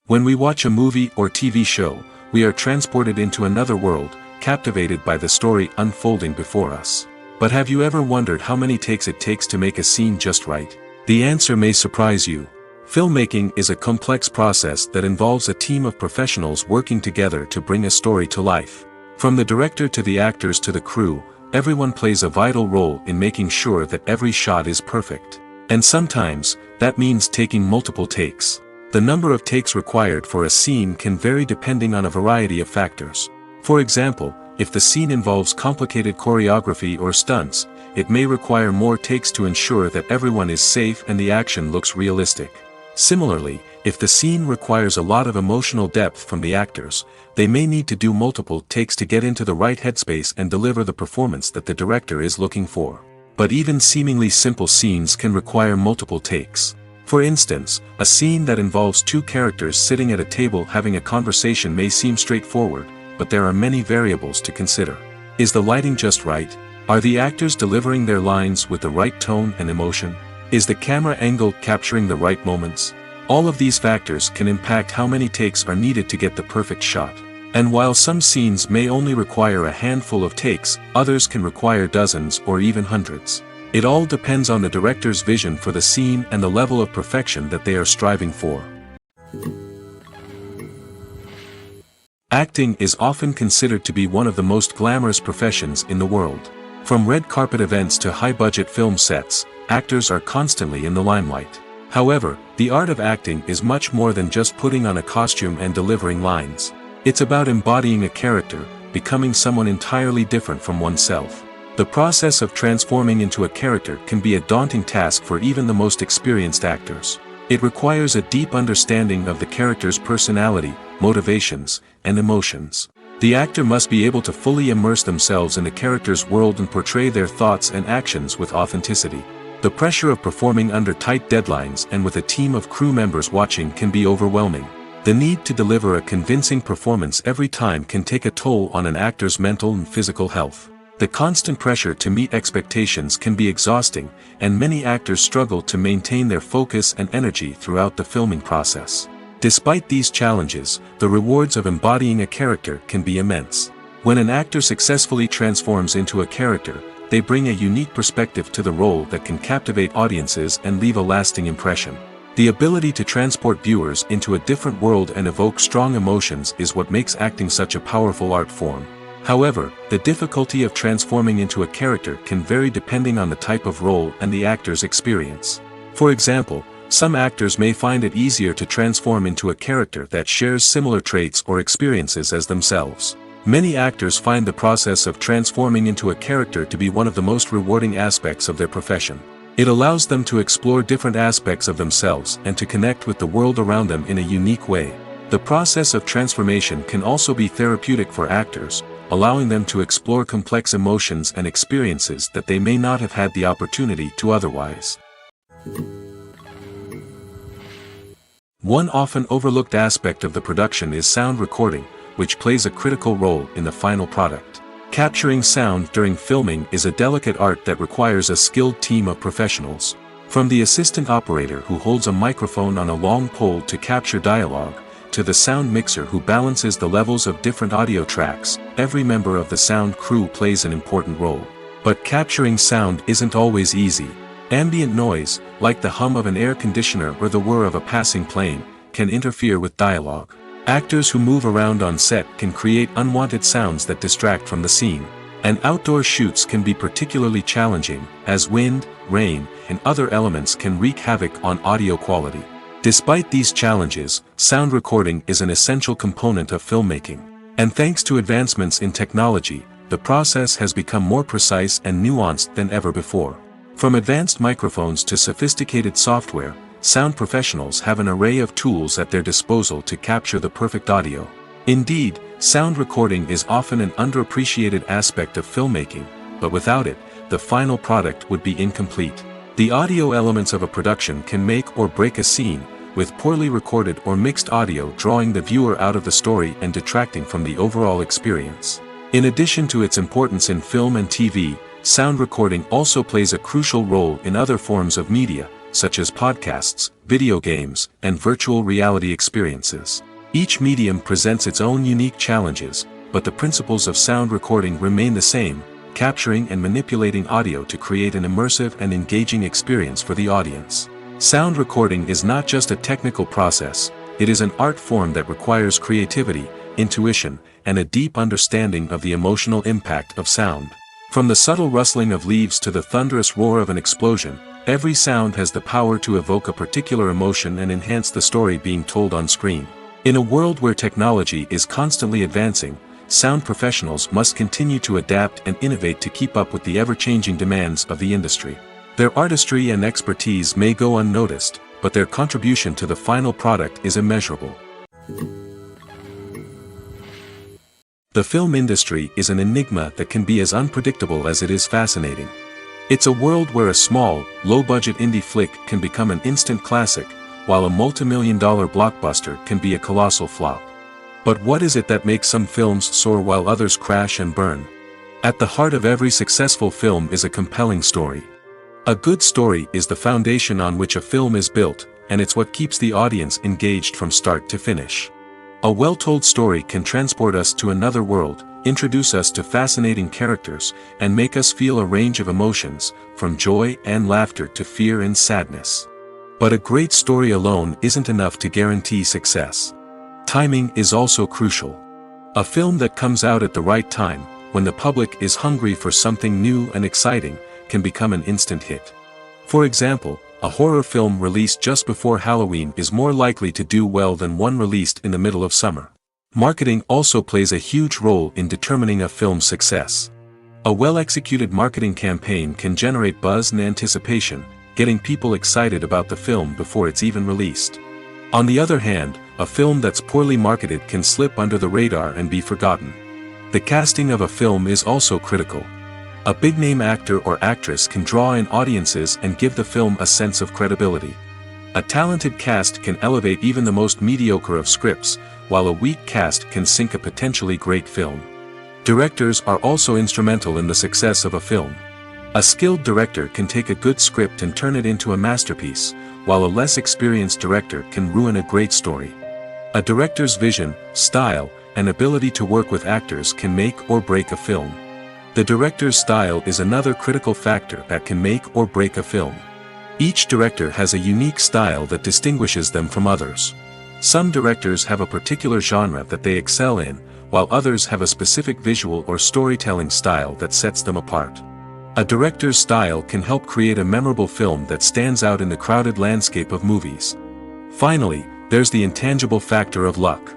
When we watch a movie or TV show, we are transported into another world, captivated by the story unfolding before us. But have you ever wondered how many takes it takes to make a scene just right? The answer may surprise you. Filmmaking is a complex process that involves a team of professionals working together to bring a story to life. From the director to the actors to the crew, everyone plays a vital role in making sure that every shot is perfect. And sometimes, that means taking multiple takes. The number of takes required for a scene can vary depending on a variety of factors. For example, if the scene involves complicated choreography or stunts, it may require more takes to ensure that everyone is safe and the action looks realistic. Similarly, if the scene requires a lot of emotional depth from the actors, they may need to do multiple takes to get into the right headspace and deliver the performance that the director is looking for. But even seemingly simple scenes can require multiple takes. For instance, a scene that involves two characters sitting at a table having a conversation may seem straightforward, but there are many variables to consider. Is the lighting just right? Are the actors delivering their lines with the right tone and emotion? Is the camera angle capturing the right moments? All of these factors can impact how many takes are needed to get the perfect shot. And while some scenes may only require a handful of takes, others can require dozens or even hundreds. It all depends on the director's vision for the scene and the level of perfection that they are striving for. Acting is often considered to be one of the most glamorous professions in the world. From red carpet events to high-budget film sets, actors are constantly in the limelight. However, the art of acting is much more than just putting on a costume and delivering lines. It's about embodying a character, becoming someone entirely different from oneself. The process of transforming into a character can be a daunting task for even the most experienced actors. It requires a deep understanding of the character's personality, motivations, and emotions. The actor must be able to fully immerse themselves in the character's world and portray their thoughts and actions with authenticity. The pressure of performing under tight deadlines and with a team of crew members watching can be overwhelming. The need to deliver a convincing performance every time can take a toll on an actor's mental and physical health. The constant pressure to meet expectations can be exhausting, and many actors struggle to maintain their focus and energy throughout the filming process. Despite these challenges, the rewards of embodying a character can be immense. When an actor successfully transforms into a character, they bring a unique perspective to the role that can captivate audiences and leave a lasting impression. The ability to transport viewers into a different world and evoke strong emotions is what makes acting such a powerful art form. However, the difficulty of transforming into a character can vary depending on the type of role and the actor's experience. For example, some actors may find it easier to transform into a character that shares similar traits or experiences as themselves. Many actors find the process of transforming into a character to be one of the most rewarding aspects of their profession. It allows them to explore different aspects of themselves and to connect with the world around them in a unique way. The process of transformation can also be therapeutic for actors, allowing them to explore complex emotions and experiences that they may not have had the opportunity to otherwise. One often overlooked aspect of the production is sound recording, which plays a critical role in the final product. Capturing sound during filming is a delicate art that requires a skilled team of professionals. From the assistant operator who holds a microphone on a long pole to capture dialogue, to the sound mixer who balances the levels of different audio tracks, every member of the sound crew plays an important role. But capturing sound isn't always easy. Ambient noise, like the hum of an air conditioner or the whir of a passing plane, can interfere with dialogue. Actors who move around on set can create unwanted sounds that distract from the scene. And outdoor shoots can be particularly challenging, as wind, rain, and other elements can wreak havoc on audio quality. Despite these challenges, sound recording is an essential component of filmmaking. And thanks to advancements in technology, the process has become more precise and nuanced than ever before. From advanced microphones to sophisticated software, sound professionals have an array of tools at their disposal to capture the perfect audio. Indeed, sound recording is often an underappreciated aspect of filmmaking, but without it, the final product would be incomplete. The audio elements of a production can make or break a scene, with poorly recorded or mixed audio drawing the viewer out of the story and detracting from the overall experience. In addition to its importance in film and TV, sound recording also plays a crucial role in other forms of media, such as podcasts, video games, and virtual reality experiences. Each medium presents its own unique challenges, but the principles of sound recording remain the same, capturing and manipulating audio to create an immersive and engaging experience for the audience. Sound recording is not just a technical process, it is an art form that requires creativity, intuition, and a deep understanding of the emotional impact of sound. From the subtle rustling of leaves to the thunderous roar of an explosion, every sound has the power to evoke a particular emotion and enhance the story being told on screen. In a world where technology is constantly advancing, sound professionals must continue to adapt and innovate to keep up with the ever-changing demands of the industry. Their artistry and expertise may go unnoticed, but their contribution to the final product is immeasurable. The film industry is an enigma that can be as unpredictable as it is fascinating. It's a world where a small, low-budget indie flick can become an instant classic, while a multi-million-dollar blockbuster can be a colossal flop. But what is it that makes some films soar while others crash and burn? At the heart of every successful film is a compelling story. A good story is the foundation on which a film is built, and it's what keeps the audience engaged from start to finish. A well-told story can transport us to another world, introduce us to fascinating characters, and make us feel a range of emotions, from joy and laughter to fear and sadness. But a great story alone isn't enough to guarantee success. Timing is also crucial. A film that comes out at the right time, when the public is hungry for something new and exciting, can become an instant hit. For example, a horror film released just before Halloween is more likely to do well than one released in the middle of summer. Marketing also plays a huge role in determining a film's success. A well-executed marketing campaign can generate buzz and anticipation, getting people excited about the film before it's even released. On the other hand, a film that's poorly marketed can slip under the radar and be forgotten. The casting of a film is also critical. A big-name actor or actress can draw in audiences and give the film a sense of credibility. A talented cast can elevate even the most mediocre of scripts, while a weak cast can sink a potentially great film. Directors are also instrumental in the success of a film. A skilled director can take a good script and turn it into a masterpiece, while a less experienced director can ruin a great story. A director's vision, style, and ability to work with actors can make or break a film. The director's style is another critical factor that can make or break a film. Each director has a unique style that distinguishes them from others. Some directors have a particular genre that they excel in, while others have a specific visual or storytelling style that sets them apart. A director's style can help create a memorable film that stands out in the crowded landscape of movies. Finally, there's the intangible factor of luck.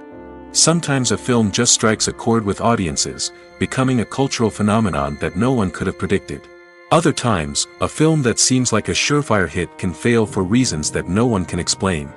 Sometimes a film just strikes a chord with audiences, becoming a cultural phenomenon that no one could have predicted. Other times, a film that seems like a surefire hit can fail for reasons that no one can explain.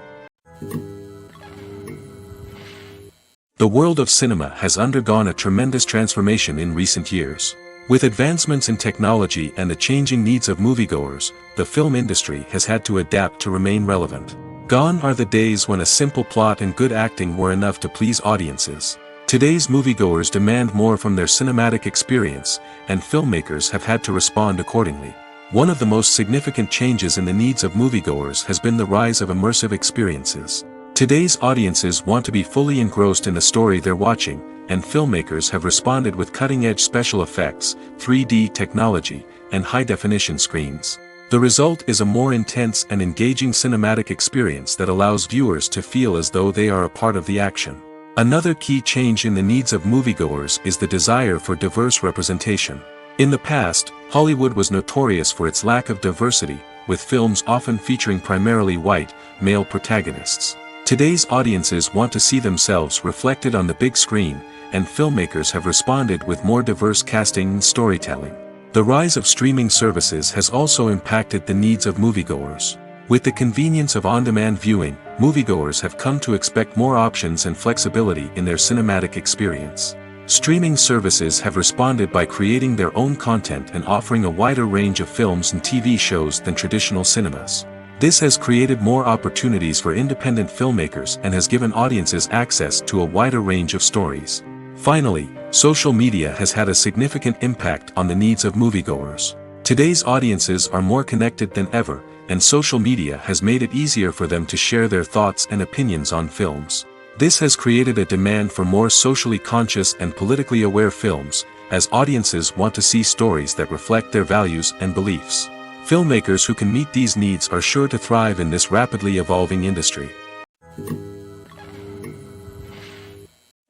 The world of cinema has undergone a tremendous transformation in recent years. With advancements in technology and the changing needs of moviegoers, the film industry has had to adapt to remain relevant. Gone are the days when a simple plot and good acting were enough to please audiences. Today's moviegoers demand more from their cinematic experience, and filmmakers have had to respond accordingly. One of the most significant changes in the needs of moviegoers has been the rise of immersive experiences. Today's audiences want to be fully engrossed in the story they're watching, and filmmakers have responded with cutting-edge special effects, 3D technology, and high-definition screens. The result is a more intense and engaging cinematic experience that allows viewers to feel as though they are a part of the action. Another key change in the needs of moviegoers is the desire for diverse representation. In the past, Hollywood was notorious for its lack of diversity, with films often featuring primarily white, male protagonists. Today's audiences want to see themselves reflected on the big screen, and filmmakers have responded with more diverse casting and storytelling. The rise of streaming services has also impacted the needs of moviegoers. With the convenience of on-demand viewing, moviegoers have come to expect more options and flexibility in their cinematic experience. Streaming services have responded by creating their own content and offering a wider range of films and TV shows than traditional cinemas. This has created more opportunities for independent filmmakers and has given audiences access to a wider range of stories. Finally, social media has had a significant impact on the needs of moviegoers. Today's audiences are more connected than ever, and social media has made it easier for them to share their thoughts and opinions on films. This has created a demand for more socially conscious and politically aware films, as audiences want to see stories that reflect their values and beliefs. Filmmakers who can meet these needs are sure to thrive in this rapidly evolving industry.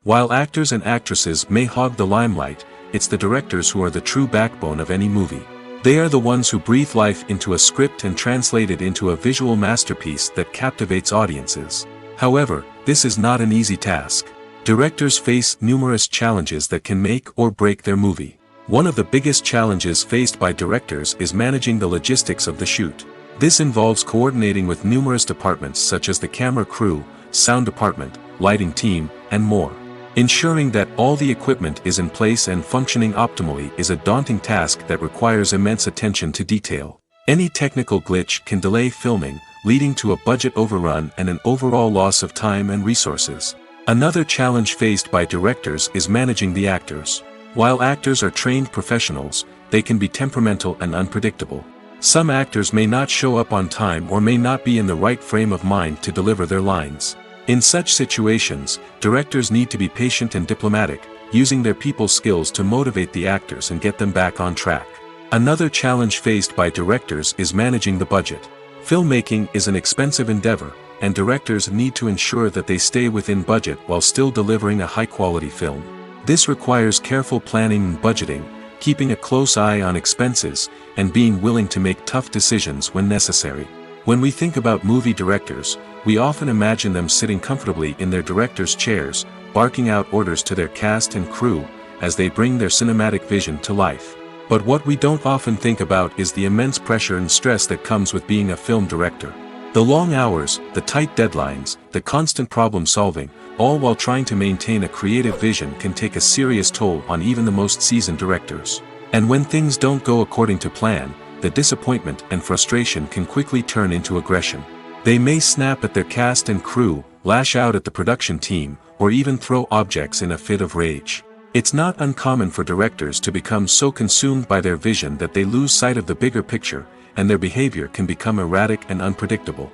While actors and actresses may hog the limelight, it's the directors who are the true backbone of any movie. They are the ones who breathe life into a script and translate it into a visual masterpiece that captivates audiences. However, this is not an easy task. Directors face numerous challenges that can make or break their movie. One of the biggest challenges faced by directors is managing the logistics of the shoot. This involves coordinating with numerous departments such as the camera crew, sound department, lighting team, and more. Ensuring that all the equipment is in place and functioning optimally is a daunting task that requires immense attention to detail. Any technical glitch can delay filming, leading to a budget overrun and an overall loss of time and resources. Another challenge faced by directors is managing the actors. While actors are trained professionals, they can be temperamental and unpredictable. Some actors may not show up on time or may not be in the right frame of mind to deliver their lines. In such situations, directors need to be patient and diplomatic, using their people skills to motivate the actors and get them back on track. Another challenge faced by directors is managing the budget. Filmmaking is an expensive endeavor, and directors need to ensure that they stay within budget while still delivering a high-quality film. This requires careful planning and budgeting, keeping a close eye on expenses, and being willing to make tough decisions when necessary. When we think about movie directors, we often imagine them sitting comfortably in their director's chairs, barking out orders to their cast and crew, as they bring their cinematic vision to life. But what we don't often think about is the immense pressure and stress that comes with being a film director. The long hours, the tight deadlines, the constant problem solving, all while trying to maintain a creative vision can take a serious toll on even the most seasoned directors. And when things don't go according to plan, the disappointment and frustration can quickly turn into aggression. They may snap at their cast and crew, lash out at the production team, or even throw objects in a fit of rage. It's not uncommon for directors to become so consumed by their vision that they lose sight of the bigger picture, and their behavior can become erratic and unpredictable.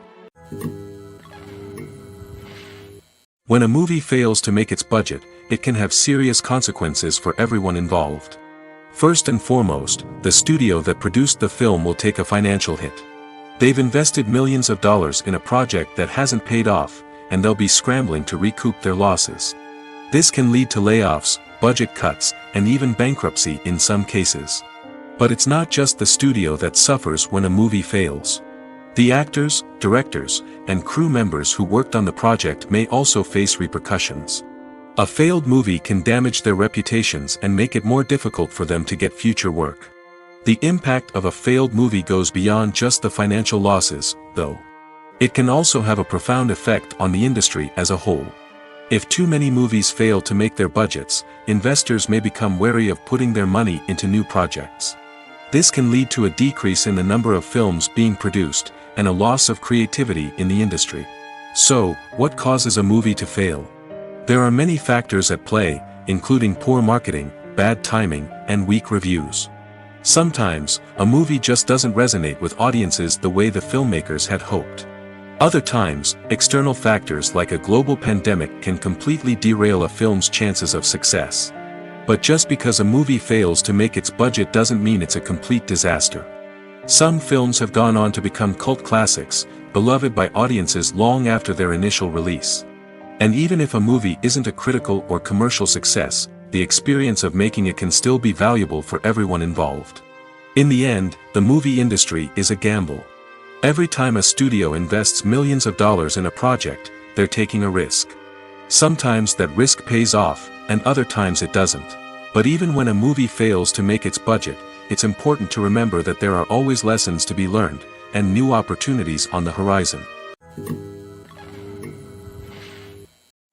When a movie fails to make its budget, it can have serious consequences for everyone involved. First and foremost, the studio that produced the film will take a financial hit. They've invested millions of dollars in a project that hasn't paid off, and they'll be scrambling to recoup their losses. This can lead to layoffs, budget cuts, and even bankruptcy in some cases. But it's not just the studio that suffers when a movie fails. The actors, directors, and crew members who worked on the project may also face repercussions. A failed movie can damage their reputations and make it more difficult for them to get future work. The impact of a failed movie goes beyond just the financial losses, though. It can also have a profound effect on the industry as a whole. If too many movies fail to make their budgets, investors may become wary of putting their money into new projects. This can lead to a decrease in the number of films being produced, and a loss of creativity in the industry. So, what causes a movie to fail? There are many factors at play, including poor marketing, bad timing, and weak reviews. Sometimes, a movie just doesn't resonate with audiences the way the filmmakers had hoped. Other times, external factors like a global pandemic can completely derail a film's chances of success. But just because a movie fails to make its budget doesn't mean it's a complete disaster. Some films have gone on to become cult classics, beloved by audiences long after their initial release. And even if a movie isn't a critical or commercial success, the experience of making it can still be valuable for everyone involved. In the end, the movie industry is a gamble. Every time a studio invests millions of dollars in a project, they're taking a risk. Sometimes that risk pays off, and other times it doesn't. But even when a movie fails to make its budget, it's important to remember that there are always lessons to be learned, and new opportunities on the horizon.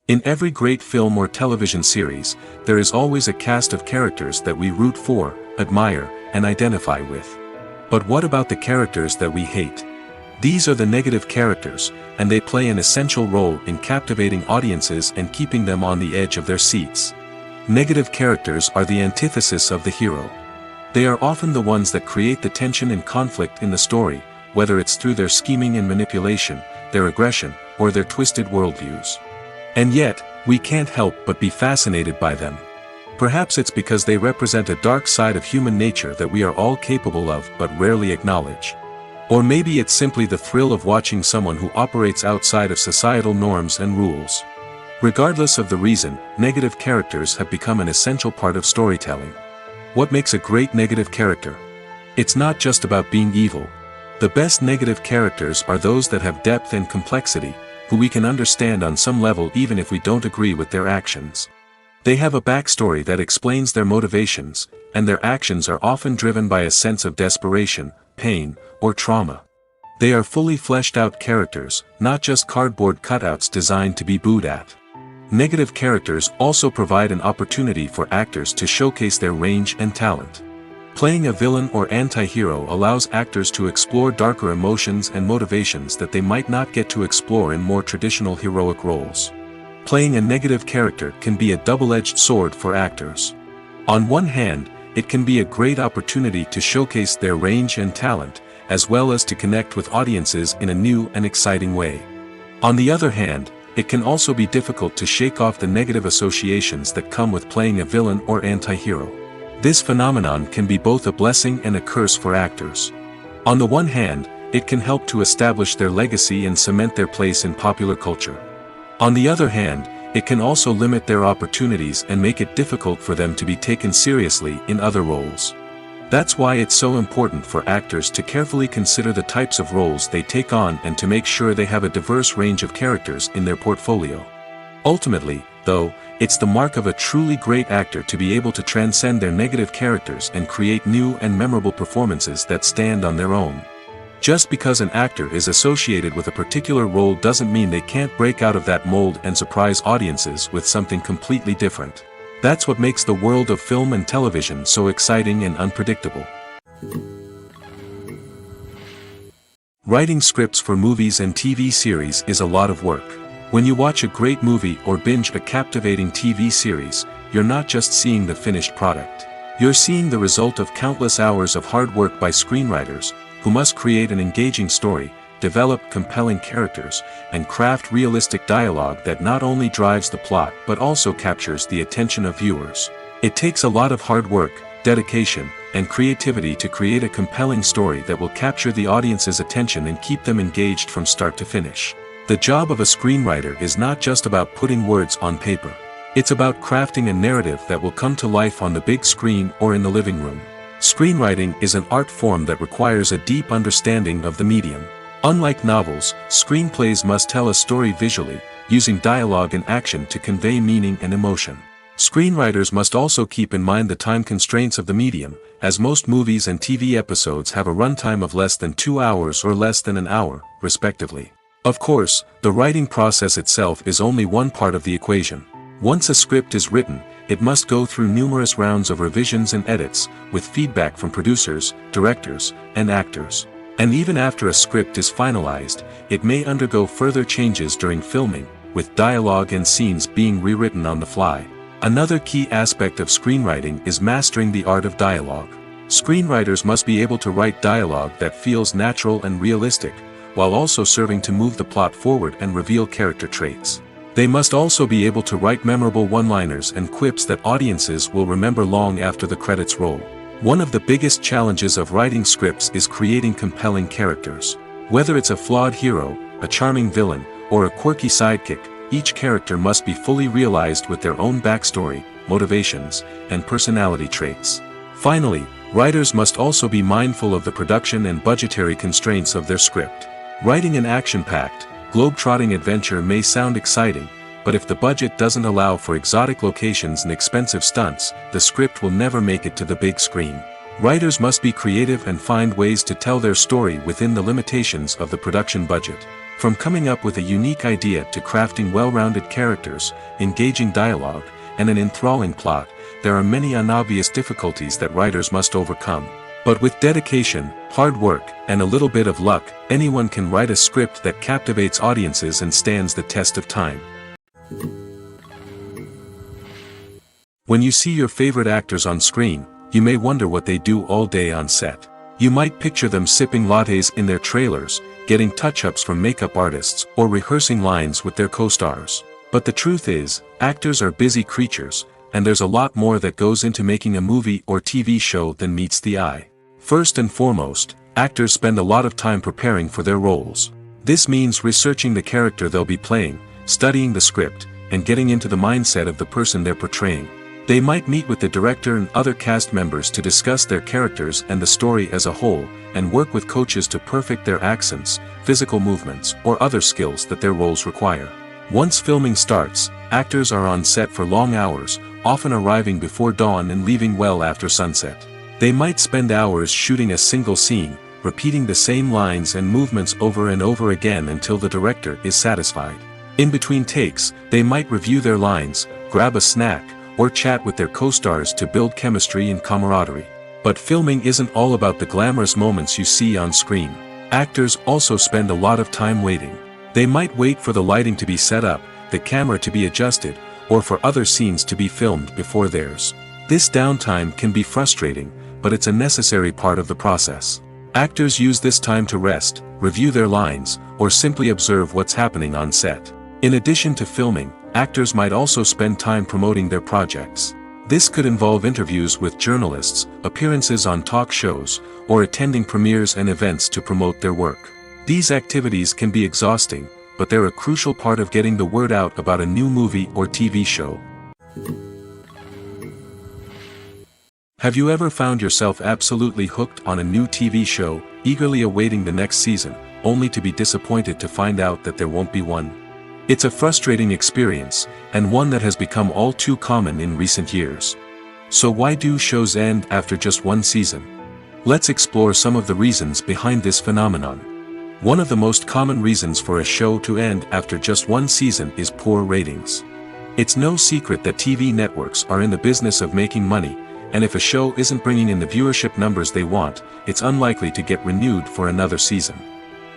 In every great film or television series, there is always a cast of characters that we root for, admire, and identify with. But what about the characters that we hate? These are the negative characters, and they play an essential role in captivating audiences and keeping them on the edge of their seats. Negative characters are the antithesis of the hero. They are often the ones that create the tension and conflict in the story, whether it's through their scheming and manipulation, their aggression, or their twisted worldviews. And yet, we can't help but be fascinated by them. Perhaps it's because they represent a dark side of human nature that we are all capable of but rarely acknowledge. Or maybe it's simply the thrill of watching someone who operates outside of societal norms and rules. Regardless of the reason, negative characters have become an essential part of storytelling. What makes a great negative character? It's not just about being evil. The best negative characters are those that have depth and complexity, who we can understand on some level even if we don't agree with their actions. They have a backstory that explains their motivations, and their actions are often driven by a sense of desperation, pain, or trauma. They are fully fleshed out characters, not just cardboard cutouts designed to be booed at. Negative characters also provide an opportunity for actors to showcase their range and talent. Playing a villain or anti-hero allows actors to explore darker emotions and motivations that they might not get to explore in more traditional heroic roles. Playing a negative character can be a double-edged sword for actors. On one hand, it can be a great opportunity to showcase their range and talent, as well as to connect with audiences in a new and exciting way. On the other hand, it can also be difficult to shake off the negative associations that come with playing a villain or anti-hero. This phenomenon can be both a blessing and a curse for actors. On the one hand, it can help to establish their legacy and cement their place in popular culture. On the other hand, it can also limit their opportunities and make it difficult for them to be taken seriously in other roles. That's why it's so important for actors to carefully consider the types of roles they take on and to make sure they have a diverse range of characters in their portfolio. Ultimately, though, it's the mark of a truly great actor to be able to transcend their negative characters and create new and memorable performances that stand on their own. Just because an actor is associated with a particular role doesn't mean they can't break out of that mold and surprise audiences with something completely different. That's what makes the world of film and television so exciting and unpredictable. Writing scripts for movies and TV series is a lot of work. When you watch a great movie or binge a captivating TV series, you're not just seeing the finished product. You're seeing the result of countless hours of hard work by screenwriters, who must create an engaging story, develop compelling characters, and craft realistic dialogue that not only drives the plot but also captures the attention of viewers. It takes a lot of hard work, dedication, and creativity to create a compelling story that will capture the audience's attention and keep them engaged from start to finish. The job of a screenwriter is not just about putting words on paper. It's about crafting a narrative that will come to life on the big screen or in the living room. Screenwriting is an art form that requires a deep understanding of the medium. Unlike novels, screenplays must tell a story visually, using dialogue and action to convey meaning and emotion. Screenwriters must also keep in mind the time constraints of the medium, as most movies and TV episodes have a runtime of less than 2 hours or less than an hour, respectively. Of course, the writing process itself is only one part of the equation. Once a script is written, it must go through numerous rounds of revisions and edits, with feedback from producers, directors, and actors. And even after a script is finalized, it may undergo further changes during filming, with dialogue and scenes being rewritten on the fly. Another key aspect of screenwriting is mastering the art of dialogue. Screenwriters must be able to write dialogue that feels natural and realistic, while also serving to move the plot forward and reveal character traits. They must also be able to write memorable one-liners and quips that audiences will remember long after the credits roll. One of the biggest challenges of writing scripts is creating compelling characters. Whether it's a flawed hero, a charming villain, or a quirky sidekick, each character must be fully realized with their own backstory, motivations, and personality traits. Finally, writers must also be mindful of the production and budgetary constraints of their script. Writing an action-packed, globe-trotting adventure may sound exciting, but if the budget doesn't allow for exotic locations and expensive stunts, the script will never make it to the big screen. Writers must be creative and find ways to tell their story within the limitations of the production budget. From coming up with a unique idea to crafting well-rounded characters, engaging dialogue, and an enthralling plot, there are many unobvious difficulties that writers must overcome. But with dedication, hard work, and a little bit of luck, anyone can write a script that captivates audiences and stands the test of time. When you see your favorite actors on screen, you may wonder what they do all day on set. You might picture them sipping lattes in their trailers, getting touch-ups from makeup artists, or rehearsing lines with their co-stars. But the truth is, actors are busy creatures, and there's a lot more that goes into making a movie or TV show than meets the eye. First and foremost, actors spend a lot of time preparing for their roles. This means researching the character they'll be playing, studying the script, and getting into the mindset of the person they're portraying. They might meet with the director and other cast members to discuss their characters and the story as a whole, and work with coaches to perfect their accents, physical movements, or other skills that their roles require. Once filming starts, actors are on set for long hours, often arriving before dawn and leaving well after sunset. They might spend hours shooting a single scene, repeating the same lines and movements over and over again until the director is satisfied. In between takes, they might review their lines, grab a snack, or chat with their co-stars to build chemistry and camaraderie. But filming isn't all about the glamorous moments you see on screen. Actors also spend a lot of time waiting. They might wait for the lighting to be set up, the camera to be adjusted, or for other scenes to be filmed before theirs. This downtime can be frustrating, but it's a necessary part of the process. Actors use this time to rest, review their lines, or simply observe what's happening on set. In addition to filming, actors might also spend time promoting their projects. This could involve interviews with journalists, appearances on talk shows, or attending premieres and events to promote their work. These activities can be exhausting, but they're a crucial part of getting the word out about a new movie or TV show. Have you ever found yourself absolutely hooked on a new TV show, eagerly awaiting the next season, only to be disappointed to find out that there won't be one? It's a frustrating experience, and one that has become all too common in recent years. So why do shows end after just one season? Let's explore some of the reasons behind this phenomenon. One of the most common reasons for a show to end after just one season is poor ratings. It's no secret that TV networks are in the business of making money, and if a show isn't bringing in the viewership numbers they want, it's unlikely to get renewed for another season.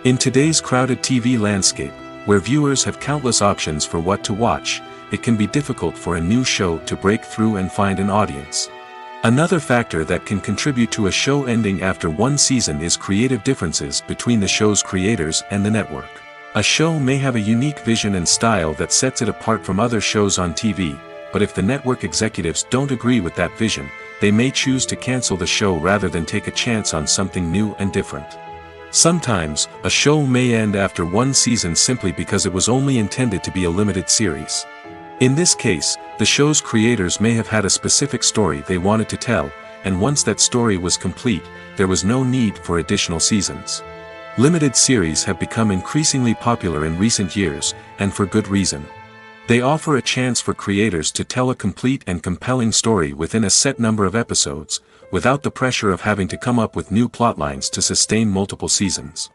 In today's crowded TV landscape, where viewers have countless options for what to watch, it can be difficult for a new show to break through and find an audience. Another factor that can contribute to a show ending after one season is creative differences between the show's creators and the network. A show may have a unique vision and style that sets it apart from other shows on TV, but if the network executives don't agree with that vision, they may choose to cancel the show rather than take a chance on something new and different. Sometimes, a show may end after one season simply because it was only intended to be a limited series. In this case, the show's creators may have had a specific story they wanted to tell, and once that story was complete, there was no need for additional seasons. Limited series have become increasingly popular in recent years, and for good reason. They offer a chance for creators to tell a complete and compelling story within a set number of episodes, without the pressure of having to come up with new plotlines to sustain multiple seasons.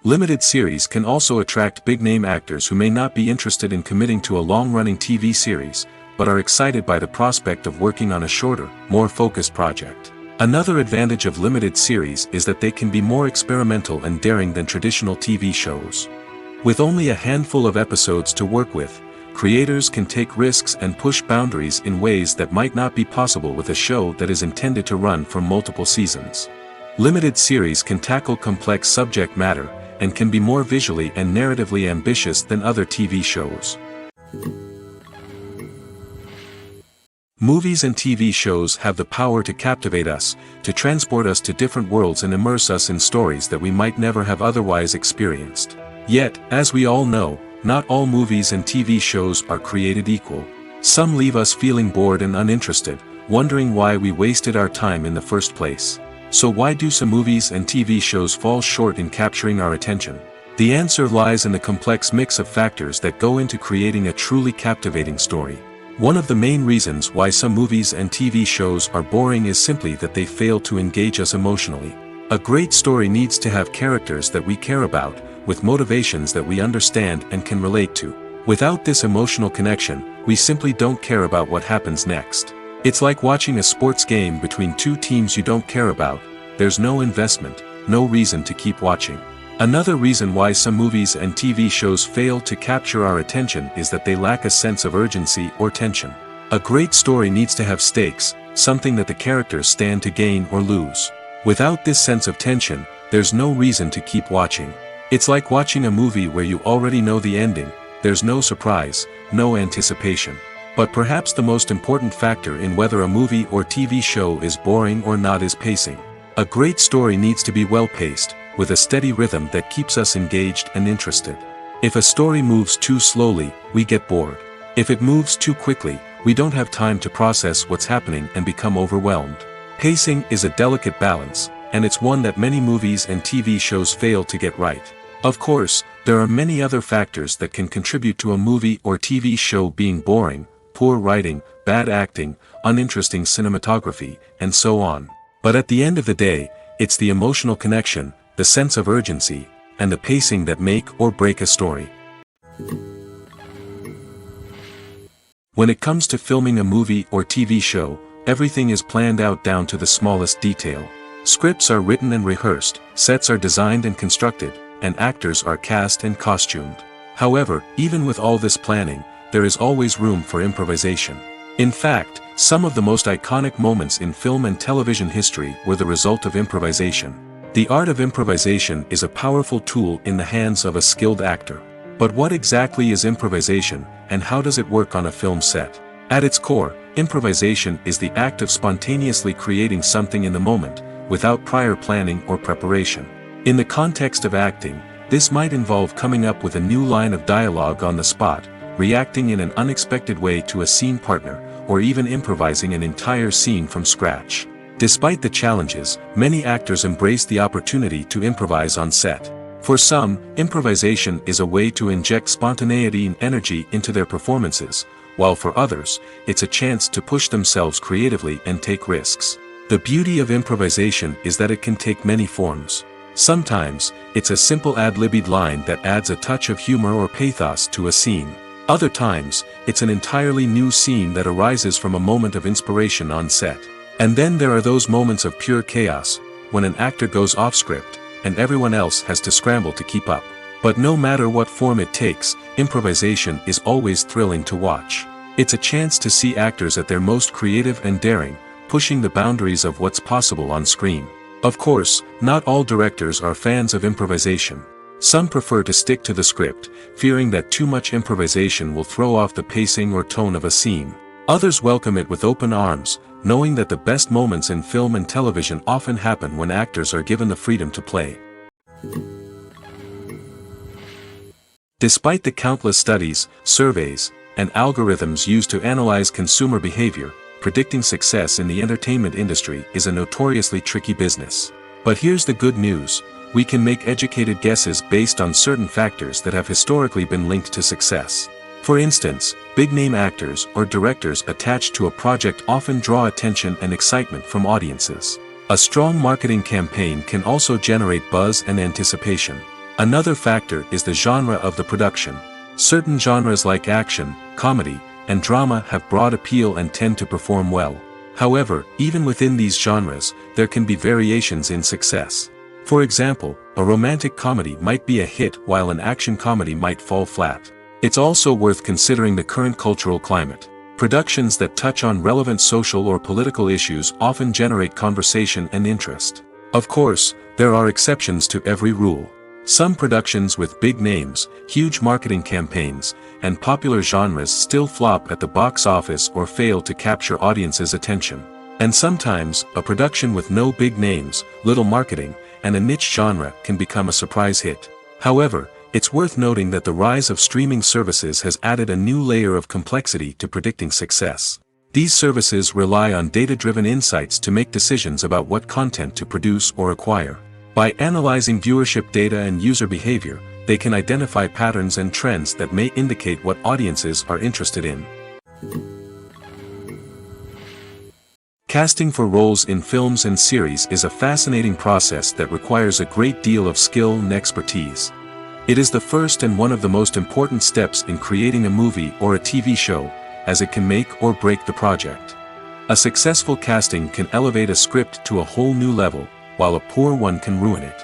Limited series can also attract big-name actors who may not be interested in committing to a long-running TV series, but are excited by the prospect of working on a shorter, more focused project. Another advantage of limited series is that they can be more experimental and daring than traditional TV shows. With only a handful of episodes to work with, creators can take risks and push boundaries in ways that might not be possible with a show that is intended to run for multiple seasons. Limited series can tackle complex subject matter, and can be more visually and narratively ambitious than other TV shows. Movies and TV shows have the power to captivate us, to transport us to different worlds and immerse us in stories that we might never have otherwise experienced. Yet, as we all know, not all movies and TV shows are created equal. Some leave us feeling bored and uninterested, wondering why we wasted our time in the first place. So why do some movies and TV shows fall short in capturing our attention? The answer lies in the complex mix of factors that go into creating a truly captivating story. One of the main reasons why some movies and TV shows are boring is simply that they fail to engage us emotionally. A great story needs to have characters that we care about, with motivations that we understand and can relate to. Without this emotional connection, we simply don't care about what happens next. It's like watching a sports game between two teams you don't care about. There's no investment, no reason to keep watching. Another reason why some movies and TV shows fail to capture our attention is that they lack a sense of urgency or tension. A great story needs to have stakes, something that the characters stand to gain or lose. Without this sense of tension, there's no reason to keep watching. It's like watching a movie where you already know the ending. There's no surprise, no anticipation. But perhaps the most important factor in whether a movie or TV show is boring or not is pacing. A great story needs to be well-paced, with a steady rhythm that keeps us engaged and interested. If a story moves too slowly, we get bored. If it moves too quickly, we don't have time to process what's happening and become overwhelmed. Pacing is a delicate balance, and it's one that many movies and TV shows fail to get right. Of course, there are many other factors that can contribute to a movie or TV show being boring: poor writing, bad acting, uninteresting cinematography, and so on. But at the end of the day, it's the emotional connection, the sense of urgency, and the pacing that make or break a story. When it comes to filming a movie or TV show, everything is planned out down to the smallest detail. Scripts are written and rehearsed, sets are designed and constructed, and actors are cast and costumed. However, even with all this planning, there is always room for improvisation. In fact, some of the most iconic moments in film and television history were the result of improvisation. The art of improvisation is a powerful tool in the hands of a skilled actor. But what exactly is improvisation, and how does it work on a film set? At its core, improvisation is the act of spontaneously creating something in the moment, without prior planning or preparation. In the context of acting, this might involve coming up with a new line of dialogue on the spot, reacting in an unexpected way to a scene partner, or even improvising an entire scene from scratch. Despite the challenges, many actors embrace the opportunity to improvise on set. For some, improvisation is a way to inject spontaneity and energy into their performances, while for others, it's a chance to push themselves creatively and take risks. The beauty of improvisation is that it can take many forms. Sometimes, it's a simple ad-libbed line that adds a touch of humor or pathos to a scene. Other times, it's an entirely new scene that arises from a moment of inspiration on set. And then there are those moments of pure chaos, when an actor goes off script, and everyone else has to scramble to keep up. But no matter what form it takes, improvisation is always thrilling to watch. It's a chance to see actors at their most creative and daring, pushing the boundaries of what's possible on screen. Of course, not all directors are fans of improvisation. Some prefer to stick to the script, fearing that too much improvisation will throw off the pacing or tone of a scene. Others welcome it with open arms, knowing that the best moments in film and television often happen when actors are given the freedom to play. Despite the countless studies, surveys, and algorithms used to analyze consumer behavior, predicting success in the entertainment industry is a notoriously tricky business. But here's the good news: we can make educated guesses based on certain factors that have historically been linked to success. For instance, big-name actors or directors attached to a project often draw attention and excitement from audiences. A strong marketing campaign can also generate buzz and anticipation. Another factor is the genre of the production. Certain genres like action, comedy, and drama have broad appeal and tend to perform well. However, even within these genres, there can be variations in success. For example, a romantic comedy might be a hit while an action comedy might fall flat. It's also worth considering the current cultural climate. Productions that touch on relevant social or political issues often generate conversation and interest. Of course, there are exceptions to every rule. Some productions with big names, huge marketing campaigns, and popular genres still flop at the box office or fail to capture audiences' attention. And sometimes, a production with no big names, little marketing, and a niche genre can become a surprise hit. However, it's worth noting that the rise of streaming services has added a new layer of complexity to predicting success. These services rely on data-driven insights to make decisions about what content to produce or acquire. By analyzing viewership data and user behavior, they can identify patterns and trends that may indicate what audiences are interested in. Casting for roles in films and series is a fascinating process that requires a great deal of skill and expertise. It is the first and one of the most important steps in creating a movie or a TV show, as it can make or break the project. A successful casting can elevate a script to a whole new level, while a poor one can ruin it.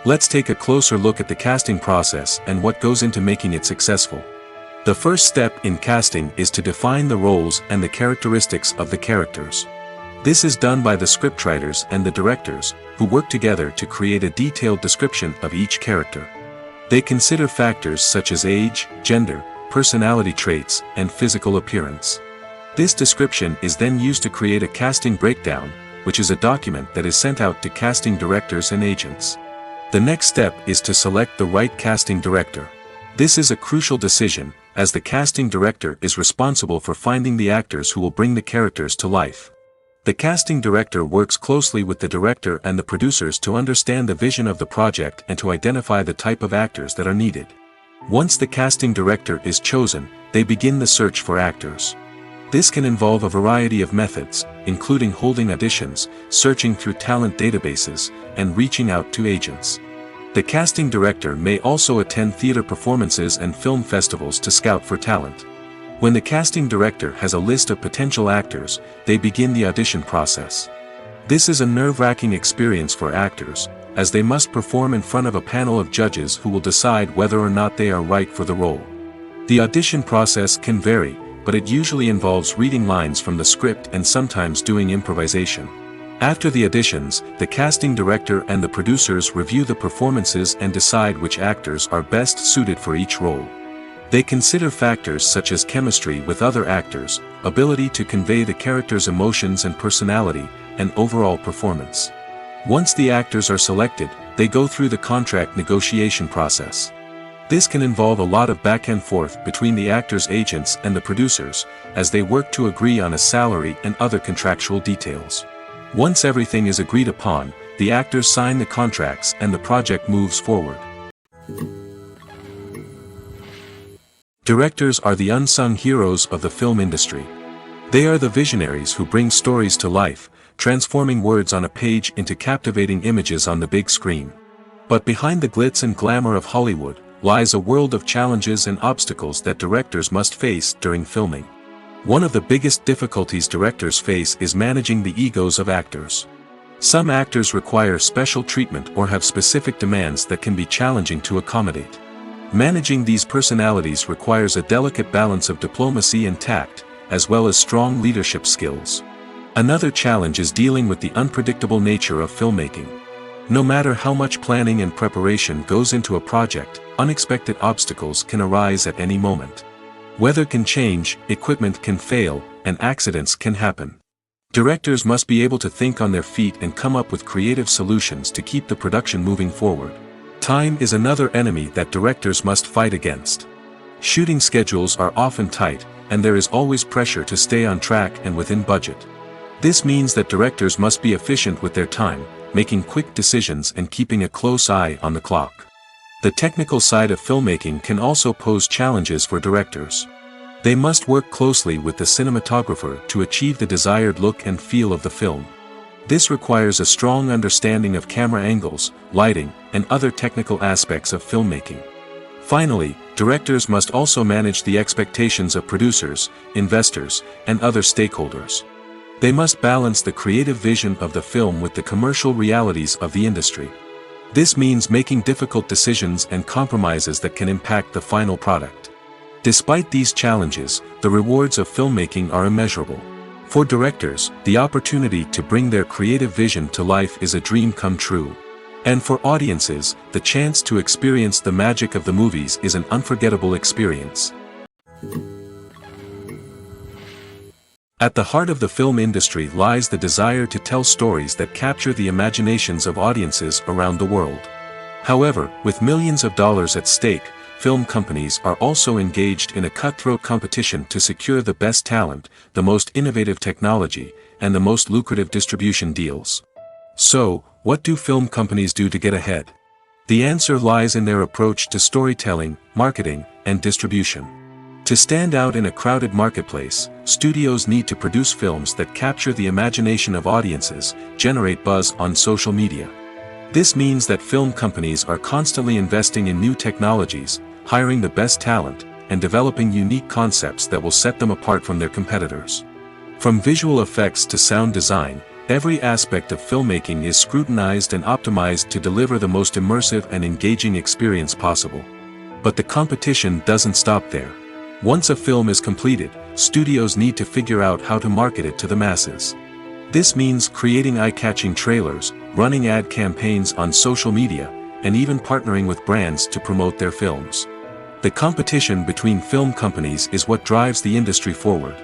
Let's take a closer look at the casting process and what goes into making it successful. The first step in casting is to define the roles and the characteristics of the characters. This is done by the scriptwriters and the directors, who work together to create a detailed description of each character. They consider factors such as age, gender, personality traits, and physical appearance. This description is then used to create a casting breakdown, which is a document that is sent out to casting directors and agents. The next step is to select the right casting director. This is a crucial decision, as the casting director is responsible for finding the actors who will bring the characters to life. The casting director works closely with the director and the producers to understand the vision of the project and to identify the type of actors that are needed. Once the casting director is chosen, they begin the search for actors. This can involve a variety of methods, including holding auditions, searching through talent databases, and reaching out to agents. The casting director may also attend theater performances and film festivals to scout for talent. When the casting director has a list of potential actors, they begin the audition process. This is a nerve-wracking experience for actors, as they must perform in front of a panel of judges who will decide whether or not they are right for the role. The audition process can vary, but it usually involves reading lines from the script and sometimes doing improvisation. After the auditions, the casting director and the producers review the performances and decide which actors are best suited for each role. They consider factors such as chemistry with other actors, ability to convey the character's emotions and personality, and overall performance. Once the actors are selected, they go through the contract negotiation process. This can involve a lot of back and forth between the actors' agents and the producers, as they work to agree on a salary and other contractual details. Once everything is agreed upon, the actors sign the contracts and the project moves forward. Directors are the unsung heroes of the film industry. They are the visionaries who bring stories to life, transforming words on a page into captivating images on the big screen. But behind the glitz and glamour of Hollywood, lies a world of challenges and obstacles that directors must face during filming. One of the biggest difficulties directors face is managing the egos of actors. Some actors require special treatment or have specific demands that can be challenging to accommodate. Managing these personalities requires a delicate balance of diplomacy and tact, as well as strong leadership skills. Another challenge is dealing with the unpredictable nature of filmmaking. No matter how much planning and preparation goes into a project, unexpected obstacles can arise at any moment. Weather can change, equipment can fail, and accidents can happen. Directors must be able to think on their feet and come up with creative solutions to keep the production moving forward. Time is another enemy that directors must fight against. Shooting schedules are often tight, and there is always pressure to stay on track and within budget. This means that directors must be efficient with their time, making quick decisions and keeping a close eye on the clock. The technical side of filmmaking can also pose challenges for directors. They must work closely with the cinematographer to achieve the desired look and feel of the film. This requires a strong understanding of camera angles, lighting, and other technical aspects of filmmaking. Finally, directors must also manage the expectations of producers, investors, and other stakeholders. They must balance the creative vision of the film with the commercial realities of the industry. This means making difficult decisions and compromises that can impact the final product. Despite these challenges, the rewards of filmmaking are immeasurable. For directors, the opportunity to bring their creative vision to life is a dream come true. And for audiences, the chance to experience the magic of the movies is an unforgettable experience. At the heart of the film industry lies the desire to tell stories that capture the imaginations of audiences around the world. However, with millions of dollars at stake, film companies are also engaged in a cutthroat competition to secure the best talent, the most innovative technology, and the most lucrative distribution deals. So, what do film companies do to get ahead? The answer lies in their approach to storytelling, marketing, and distribution. To stand out in a crowded marketplace, studios need to produce films that capture the imagination of audiences, generate buzz on social media. This means that film companies are constantly investing in new technologies, hiring the best talent, and developing unique concepts that will set them apart from their competitors. From visual effects to sound design, every aspect of filmmaking is scrutinized and optimized to deliver the most immersive and engaging experience possible. But the competition doesn't stop there. Once a film is completed, studios need to figure out how to market it to the masses. This means creating eye-catching trailers, running ad campaigns on social media, and even partnering with brands to promote their films. The competition between film companies is what drives the industry forward.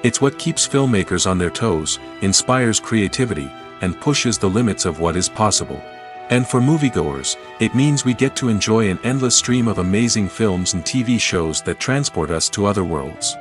It's what keeps filmmakers on their toes, inspires creativity, and pushes the limits of what is possible. And for moviegoers, it means we get to enjoy an endless stream of amazing films and TV shows that transport us to other worlds.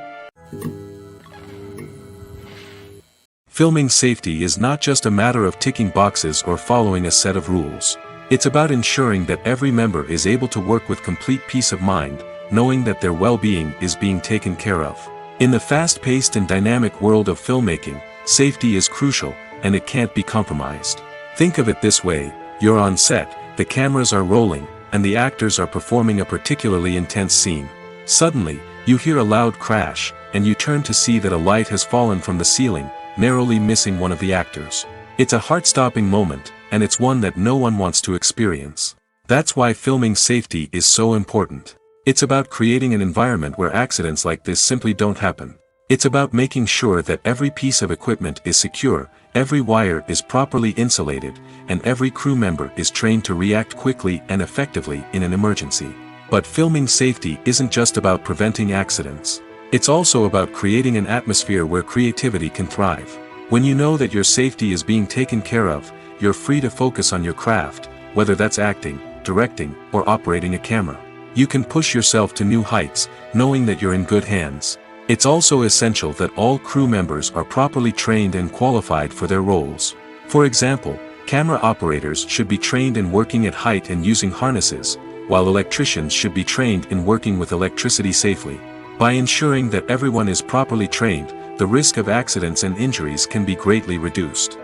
Filming safety is not just a matter of ticking boxes or following a set of rules. It's about ensuring that every member is able to work with complete peace of mind, knowing that their well-being is being taken care of. In the fast-paced and dynamic world of filmmaking, safety is crucial, and it can't be compromised. Think of it this way: you're on set, the cameras are rolling, and the actors are performing a particularly intense scene. Suddenly, you hear a loud crash, and you turn to see that a light has fallen from the ceiling, narrowly missing one of the actors. It's a heart-stopping moment, and it's one that no one wants to experience. That's why filming safety is so important. It's about creating an environment where accidents like this simply don't happen. It's about making sure that every piece of equipment is secure, every wire is properly insulated, and every crew member is trained to react quickly and effectively in an emergency. But filming safety isn't just about preventing accidents. It's also about creating an atmosphere where creativity can thrive. When you know that your safety is being taken care of, you're free to focus on your craft, whether that's acting, directing, or operating a camera. You can push yourself to new heights, knowing that you're in good hands. It's also essential that all crew members are properly trained and qualified for their roles. For example, camera operators should be trained in working at height and using harnesses, while electricians should be trained in working with electricity safely. By ensuring that everyone is properly trained, the risk of accidents and injuries can be greatly reduced.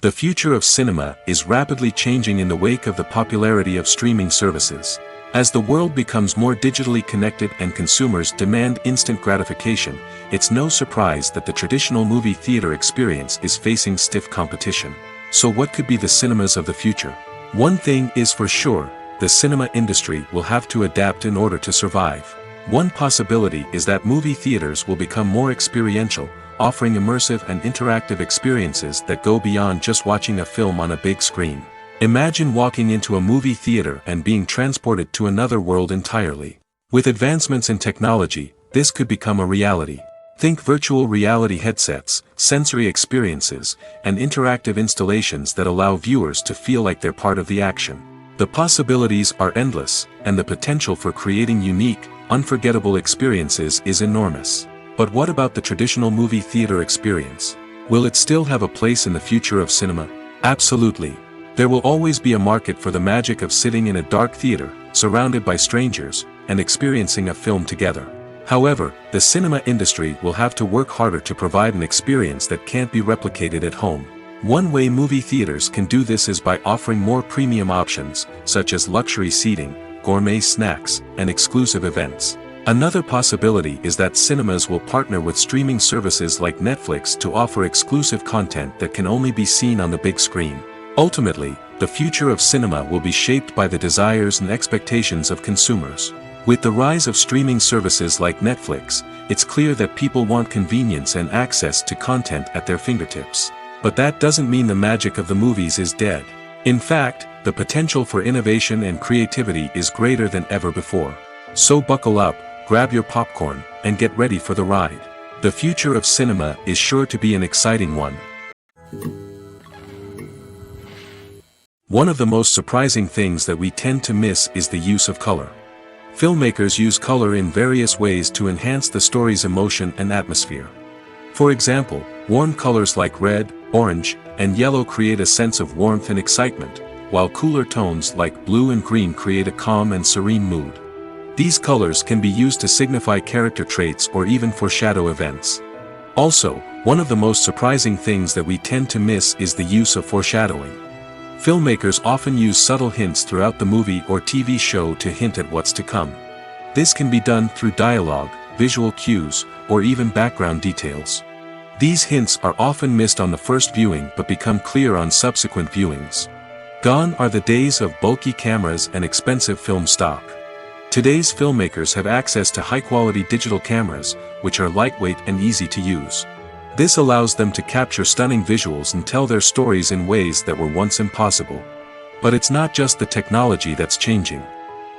The future of cinema is rapidly changing in the wake of the popularity of streaming services. As the world becomes more digitally connected and consumers demand instant gratification, it's no surprise that the traditional movie theater experience is facing stiff competition. So what could be the cinemas of the future? One thing is for sure: the cinema industry will have to adapt in order to survive. One possibility is that movie theaters will become more experiential, offering immersive and interactive experiences that go beyond just watching a film on a big screen. Imagine walking into a movie theater and being transported to another world entirely. With advancements in technology, this could become a reality. Think virtual reality headsets, sensory experiences, and interactive installations that allow viewers to feel like they're part of the action. The possibilities are endless, and the potential for creating unique, unforgettable experiences is enormous. But what about the traditional movie theater experience? Will it still have a place in the future of cinema? Absolutely. There will always be a market for the magic of sitting in a dark theater, surrounded by strangers, and experiencing a film together. However, the cinema industry will have to work harder to provide an experience that can't be replicated at home. One way movie theaters can do this is by offering more premium options, such as luxury seating, gourmet snacks, and exclusive events. Another possibility is that cinemas will partner with streaming services like Netflix to offer exclusive content that can only be seen on the big screen. Ultimately, the future of cinema will be shaped by the desires and expectations of consumers. With the rise of streaming services like Netflix, it's clear that people want convenience and access to content at their fingertips. But that doesn't mean the magic of the movies is dead. In fact, the potential for innovation and creativity is greater than ever before. So buckle up, grab your popcorn, and get ready for the ride. The future of cinema is sure to be an exciting one. One of the most surprising things that we tend to miss is the use of color. Filmmakers use color in various ways to enhance the story's emotion and atmosphere. For example, warm colors like red, orange, and yellow create a sense of warmth and excitement, while cooler tones like blue and green create a calm and serene mood. These colors can be used to signify character traits or even foreshadow events. Also, one of the most surprising things that we tend to miss is the use of foreshadowing. Filmmakers often use subtle hints throughout the movie or TV show to hint at what's to come. This can be done through dialogue, visual cues, or even background details. These hints are often missed on the first viewing but become clear on subsequent viewings. Gone are the days of bulky cameras and expensive film stock. Today's filmmakers have access to high-quality digital cameras, which are lightweight and easy to use. This allows them to capture stunning visuals and tell their stories in ways that were once impossible. But it's not just the technology that's changing.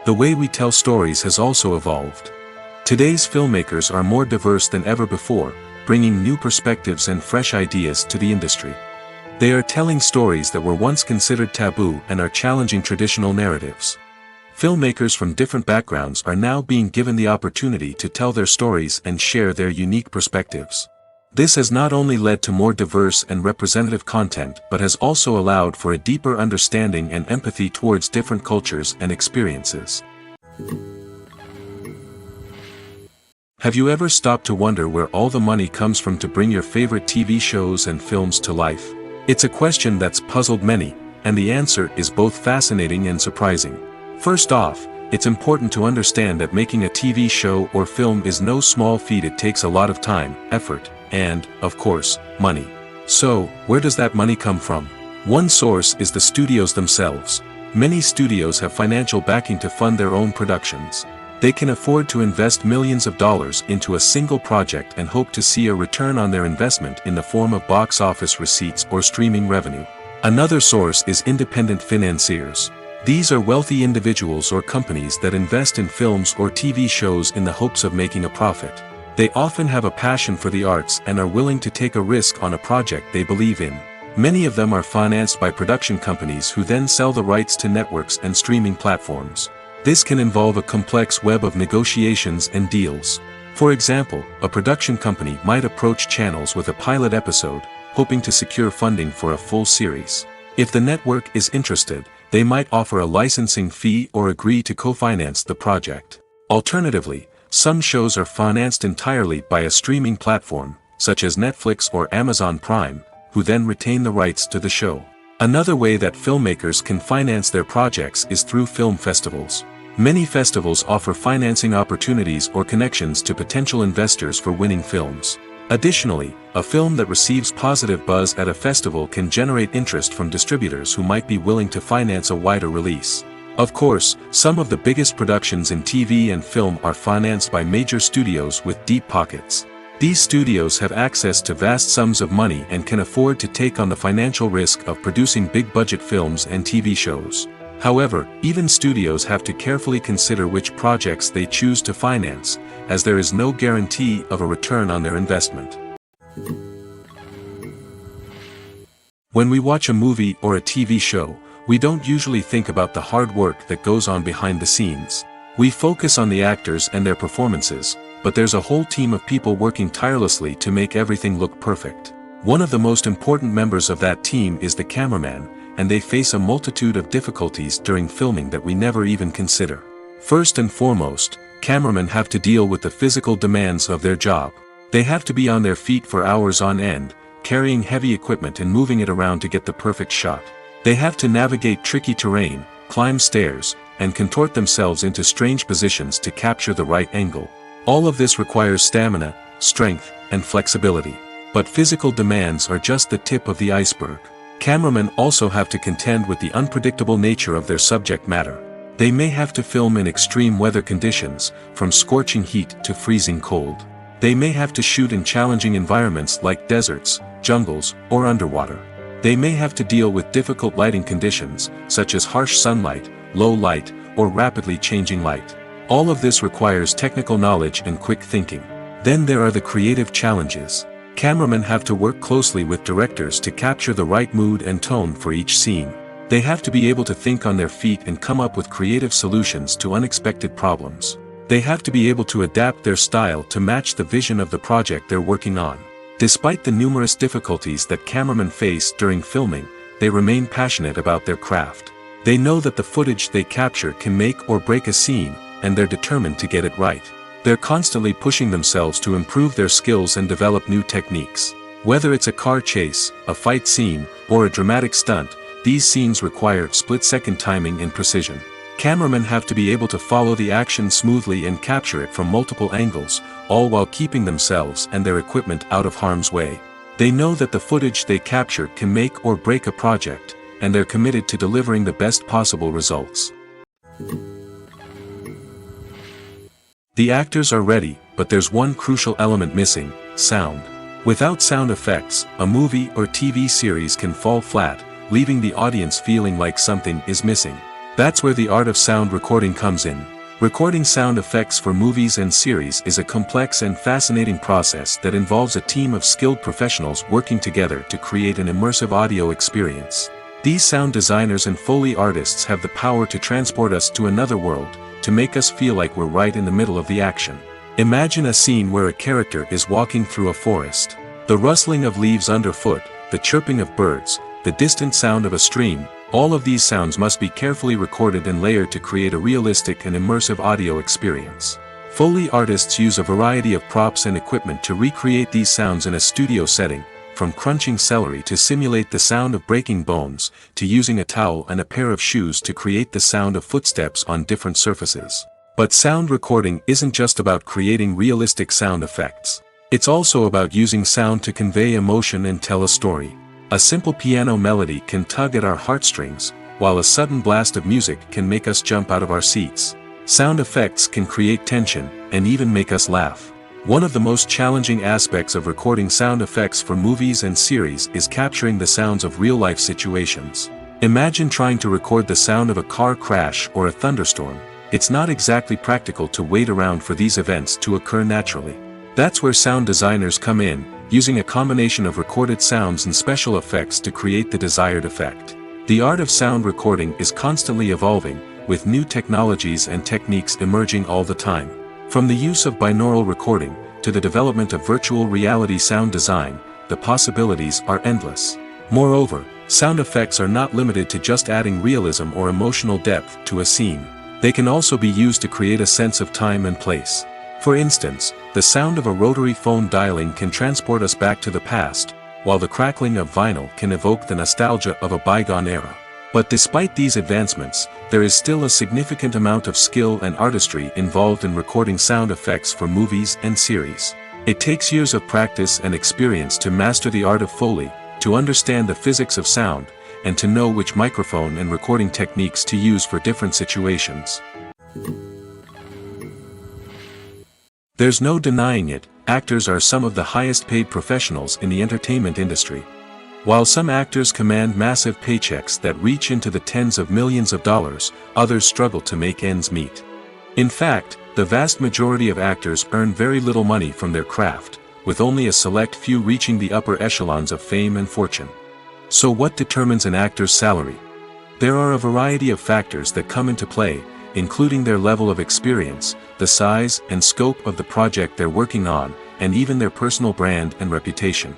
The way we tell stories has also evolved. Today's filmmakers are more diverse than ever before, bringing new perspectives and fresh ideas to the industry. They are telling stories that were once considered taboo and are challenging traditional narratives. Filmmakers from different backgrounds are now being given the opportunity to tell their stories and share their unique perspectives. This has not only led to more diverse and representative content but has also allowed for a deeper understanding and empathy towards different cultures and experiences. Have you ever stopped to wonder where all the money comes from to bring your favorite TV shows and films to life? It's a question that's puzzled many, and the answer is both fascinating and surprising. First off, it's important to understand that making a TV show or film is no small feat. It takes a lot of time, effort, and, of course, money. So, where does that money come from? One source is the studios themselves. Many studios have financial backing to fund their own productions. They can afford to invest millions of dollars into a single project and hope to see a return on their investment in the form of box office receipts or streaming revenue. Another source is independent financiers. These are wealthy individuals or companies that invest in films or TV shows in the hopes of making a profit. They often have a passion for the arts and are willing to take a risk on a project they believe in. Many of them are financed by production companies who then sell the rights to networks and streaming platforms. This can involve a complex web of negotiations and deals. For example, a production company might approach channels with a pilot episode, hoping to secure funding for a full series. If the network is interested, they might offer a licensing fee or agree to co-finance the project. Alternatively, some shows are financed entirely by a streaming platform, such as Netflix or Amazon Prime, who then retain the rights to the show. Another way that filmmakers can finance their projects is through film festivals. Many festivals offer financing opportunities or connections to potential investors for winning films. Additionally, a film that receives positive buzz at a festival can generate interest from distributors who might be willing to finance a wider release. Of course, some of the biggest productions in TV and film are financed by major studios with deep pockets. These studios have access to vast sums of money and can afford to take on the financial risk of producing big-budget films and TV shows. However, even studios have to carefully consider which projects they choose to finance, as there is no guarantee of a return on their investment. When we watch a movie or a TV show, we don't usually think about the hard work that goes on behind the scenes. We focus on the actors and their performances, but there's a whole team of people working tirelessly to make everything look perfect. One of the most important members of that team is the cameraman, and they face a multitude of difficulties during filming that we never even consider. First and foremost, cameramen have to deal with the physical demands of their job. They have to be on their feet for hours on end, carrying heavy equipment and moving it around to get the perfect shot. They have to navigate tricky terrain, climb stairs, and contort themselves into strange positions to capture the right angle. All of this requires stamina, strength, and flexibility. But physical demands are just the tip of the iceberg. Cameramen also have to contend with the unpredictable nature of their subject matter. They may have to film in extreme weather conditions, from scorching heat to freezing cold. They may have to shoot in challenging environments like deserts, jungles, or underwater. They may have to deal with difficult lighting conditions, such as harsh sunlight, low light, or rapidly changing light. All of this requires technical knowledge and quick thinking. Then there are the creative challenges. Cameramen have to work closely with directors to capture the right mood and tone for each scene. They have to be able to think on their feet and come up with creative solutions to unexpected problems. They have to be able to adapt their style to match the vision of the project they're working on. Despite the numerous difficulties that cameramen face during filming, they remain passionate about their craft. They know that the footage they capture can make or break a scene, and they're determined to get it right. They're constantly pushing themselves to improve their skills and develop new techniques. Whether it's a car chase, a fight scene, or a dramatic stunt, these scenes require split-second timing and precision. Cameramen have to be able to follow the action smoothly and capture it from multiple angles, all while keeping themselves and their equipment out of harm's way. They know that the footage they capture can make or break a project, and they're committed to delivering the best possible results. The actors are ready, but there's one crucial element missing: sound. Without sound effects, a movie or TV series can fall flat, leaving the audience feeling like something is missing. That's where the art of sound recording comes in. Recording sound effects for movies and series is a complex and fascinating process that involves a team of skilled professionals working together to create an immersive audio experience. These sound designers and Foley artists have the power to transport us to another world, to make us feel like we're right in the middle of the action. Imagine a scene where a character is walking through a forest. The rustling of leaves underfoot, the chirping of birds, the distant sound of a stream, all of these sounds must be carefully recorded and layered to create a realistic and immersive audio experience. Foley artists use a variety of props and equipment to recreate these sounds in a studio setting, from crunching celery to simulate the sound of breaking bones, to using a towel and a pair of shoes to create the sound of footsteps on different surfaces. But sound recording isn't just about creating realistic sound effects. It's also about using sound to convey emotion and tell a story. A simple piano melody can tug at our heartstrings, while a sudden blast of music can make us jump out of our seats. Sound effects can create tension, and even make us laugh. One of the most challenging aspects of recording sound effects for movies and series is capturing the sounds of real-life situations. Imagine trying to record the sound of a car crash or a thunderstorm. It's not exactly practical to wait around for these events to occur naturally. That's where sound designers come in, using a combination of recorded sounds and special effects to create the desired effect. The art of sound recording is constantly evolving, with new technologies and techniques emerging all the time. From the use of binaural recording, to the development of virtual reality sound design, the possibilities are endless. Moreover, sound effects are not limited to just adding realism or emotional depth to a scene. They can also be used to create a sense of time and place. For instance, the sound of a rotary phone dialing can transport us back to the past, while the crackling of vinyl can evoke the nostalgia of a bygone era. But despite these advancements, there is still a significant amount of skill and artistry involved in recording sound effects for movies and series. It takes years of practice and experience to master the art of Foley, to understand the physics of sound, and to know which microphone and recording techniques to use for different situations. There's no denying it, actors are some of the highest paid professionals in the entertainment industry. While some actors command massive paychecks that reach into the tens of millions of dollars, others struggle to make ends meet. In fact, the vast majority of actors earn very little money from their craft, with only a select few reaching the upper echelons of fame and fortune. So what determines an actor's salary? There are a variety of factors that come into play, including their level of experience, the size and scope of the project they're working on, and even their personal brand and reputation.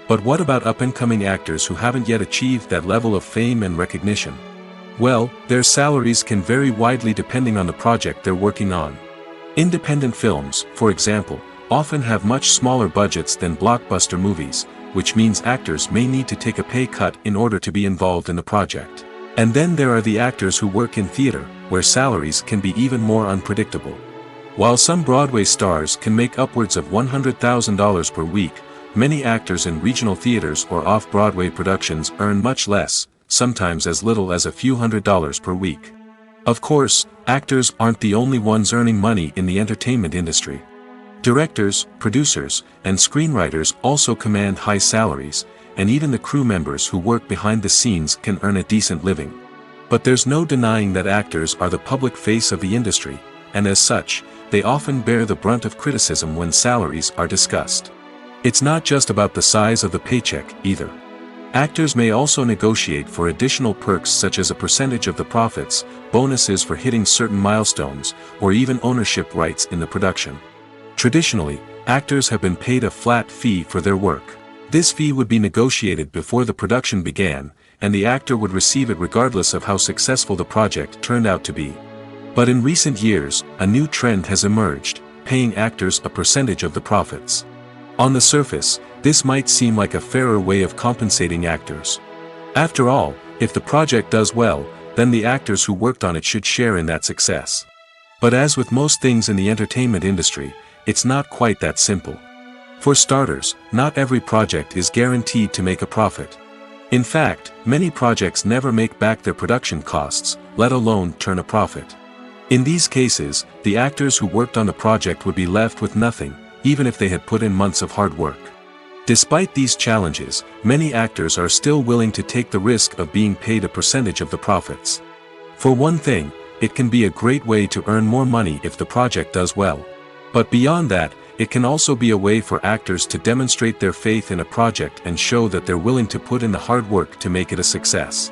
But what about up-and-coming actors who haven't yet achieved that level of fame and recognition? Well, their salaries can vary widely depending on the project they're working on. Independent films, for example, often have much smaller budgets than blockbuster movies, which means actors may need to take a pay cut in order to be involved in the project. And then there are the actors who work in theater, where salaries can be even more unpredictable. While some Broadway stars can make upwards of $100,000 per week, many actors in regional theaters or off-Broadway productions earn much less, sometimes as little as a few $100s per week. Of course, actors aren't the only ones earning money in the entertainment industry. Directors, producers, and screenwriters also command high salaries, and even the crew members who work behind the scenes can earn a decent living. But there's no denying that actors are the public face of the industry, and as such, they often bear the brunt of criticism when salaries are discussed. It's not just about the size of the paycheck, either. Actors may also negotiate for additional perks such as a percentage of the profits, bonuses for hitting certain milestones, or even ownership rights in the production. Traditionally, Actors have been paid a flat fee for their work. This fee would be negotiated before the production began, and the actor would receive it regardless of how successful the project turned out to be. But in recent years, a new trend has emerged, paying actors a percentage of the profits. On the surface, this might seem like a fairer way of compensating actors. After all, if the project does well, then the actors who worked on it should share in that success. But as with most things in the entertainment industry, it's not quite that simple. For starters, not every project is guaranteed to make a profit. In fact, many projects never make back their production costs, let alone turn a profit. In these cases, the actors who worked on the project would be left with nothing, even if they had put in months of hard work. Despite these challenges, many actors are still willing to take the risk of being paid a percentage of the profits. For one thing, it can be a great way to earn more money if the project does well. But beyond that, it can also be a way for actors to demonstrate their faith in a project and show that they're willing to put in the hard work to make it a success.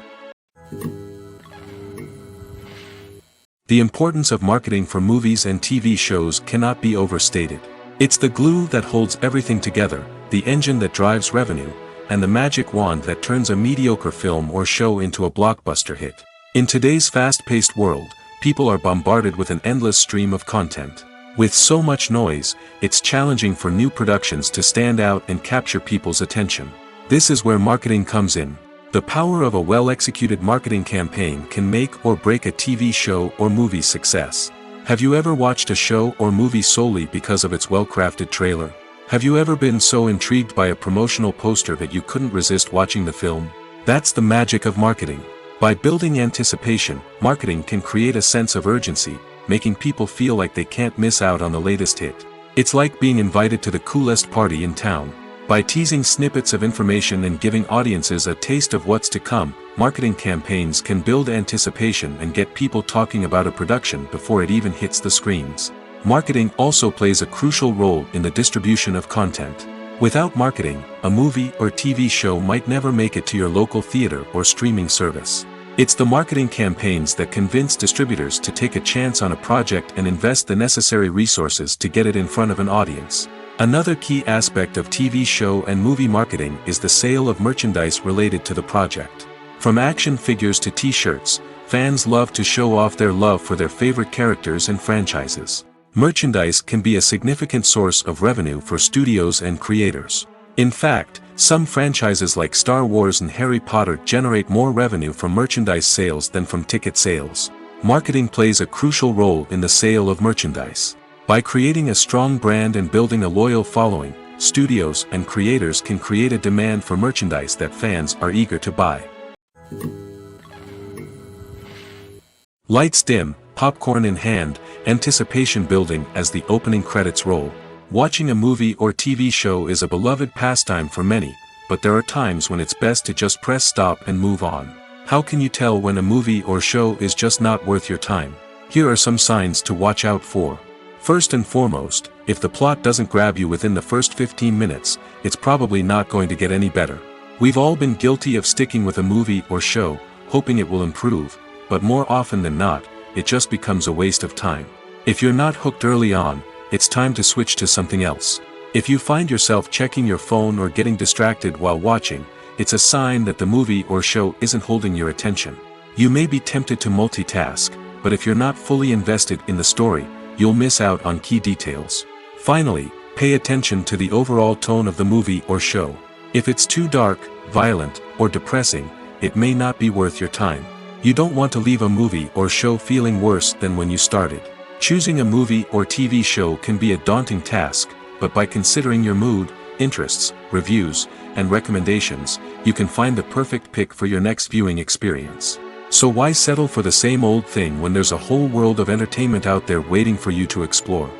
The importance of marketing for movies and TV shows cannot be overstated. It's the glue that holds everything together, the engine that drives revenue, and the magic wand that turns a mediocre film or show into a blockbuster hit. In today's fast-paced world, people are bombarded with an endless stream of content. With so much noise, it's challenging for new productions to stand out and capture people's attention. This is where marketing comes in. The power of a well-executed marketing campaign can make or break a TV show or movie's success. Have you ever watched a show or movie solely because of its well-crafted trailer? Have you ever been so intrigued by a promotional poster that you couldn't resist watching the film? That's the magic of marketing. By building anticipation, marketing can create a sense of urgency, making people feel like they can't miss out on the latest hit. It's like being invited to the coolest party in town. By teasing snippets of information and giving audiences a taste of what's to come, marketing campaigns can build anticipation and get people talking about a production before it even hits the screens. Marketing also plays a crucial role in the distribution of content. Without marketing, a movie or TV show might never make it to your local theater or streaming service. It's the marketing campaigns that convince distributors to take a chance on a project and invest the necessary resources to get it in front of an audience. Another key aspect of TV show and movie marketing is the sale of merchandise related to the project. From action figures to t-shirts, fans love to show off their love for their favorite characters and franchises. Merchandise can be a significant source of revenue for studios and creators. In fact, some franchises like Star Wars and Harry Potter generate more revenue from merchandise sales than from ticket sales. Marketing plays a crucial role in the sale of merchandise. By creating a strong brand and building a loyal following, studios and creators can create a demand for merchandise that fans are eager to buy. Lights dim, popcorn in hand, anticipation building as the opening credits roll. Watching a movie or TV show is a beloved pastime for many, but there are times when it's best to just press stop and move on. How can you tell when a movie or show is just not worth your time? Here are some signs to watch out for. First and foremost, if the plot doesn't grab you within the first 15 minutes, it's probably not going to get any better. We've all been guilty of sticking with a movie or show, hoping it will improve, but more often than not, it just becomes a waste of time. If you're not hooked early on, it's time to switch to something else. If you find yourself checking your phone or getting distracted while watching, it's a sign that the movie or show isn't holding your attention. You may be tempted to multitask, but if you're not fully invested in the story, you'll miss out on key details. Finally, pay attention to the overall tone of the movie or show. If it's too dark, violent, or depressing, it may not be worth your time. You don't want to leave a movie or show feeling worse than when you started. Choosing a movie or TV show can be a daunting task, but by considering your mood, interests, reviews, and recommendations, you can find the perfect pick for your next viewing experience. So why settle for the same old thing when there's a whole world of entertainment out there waiting for you to explore?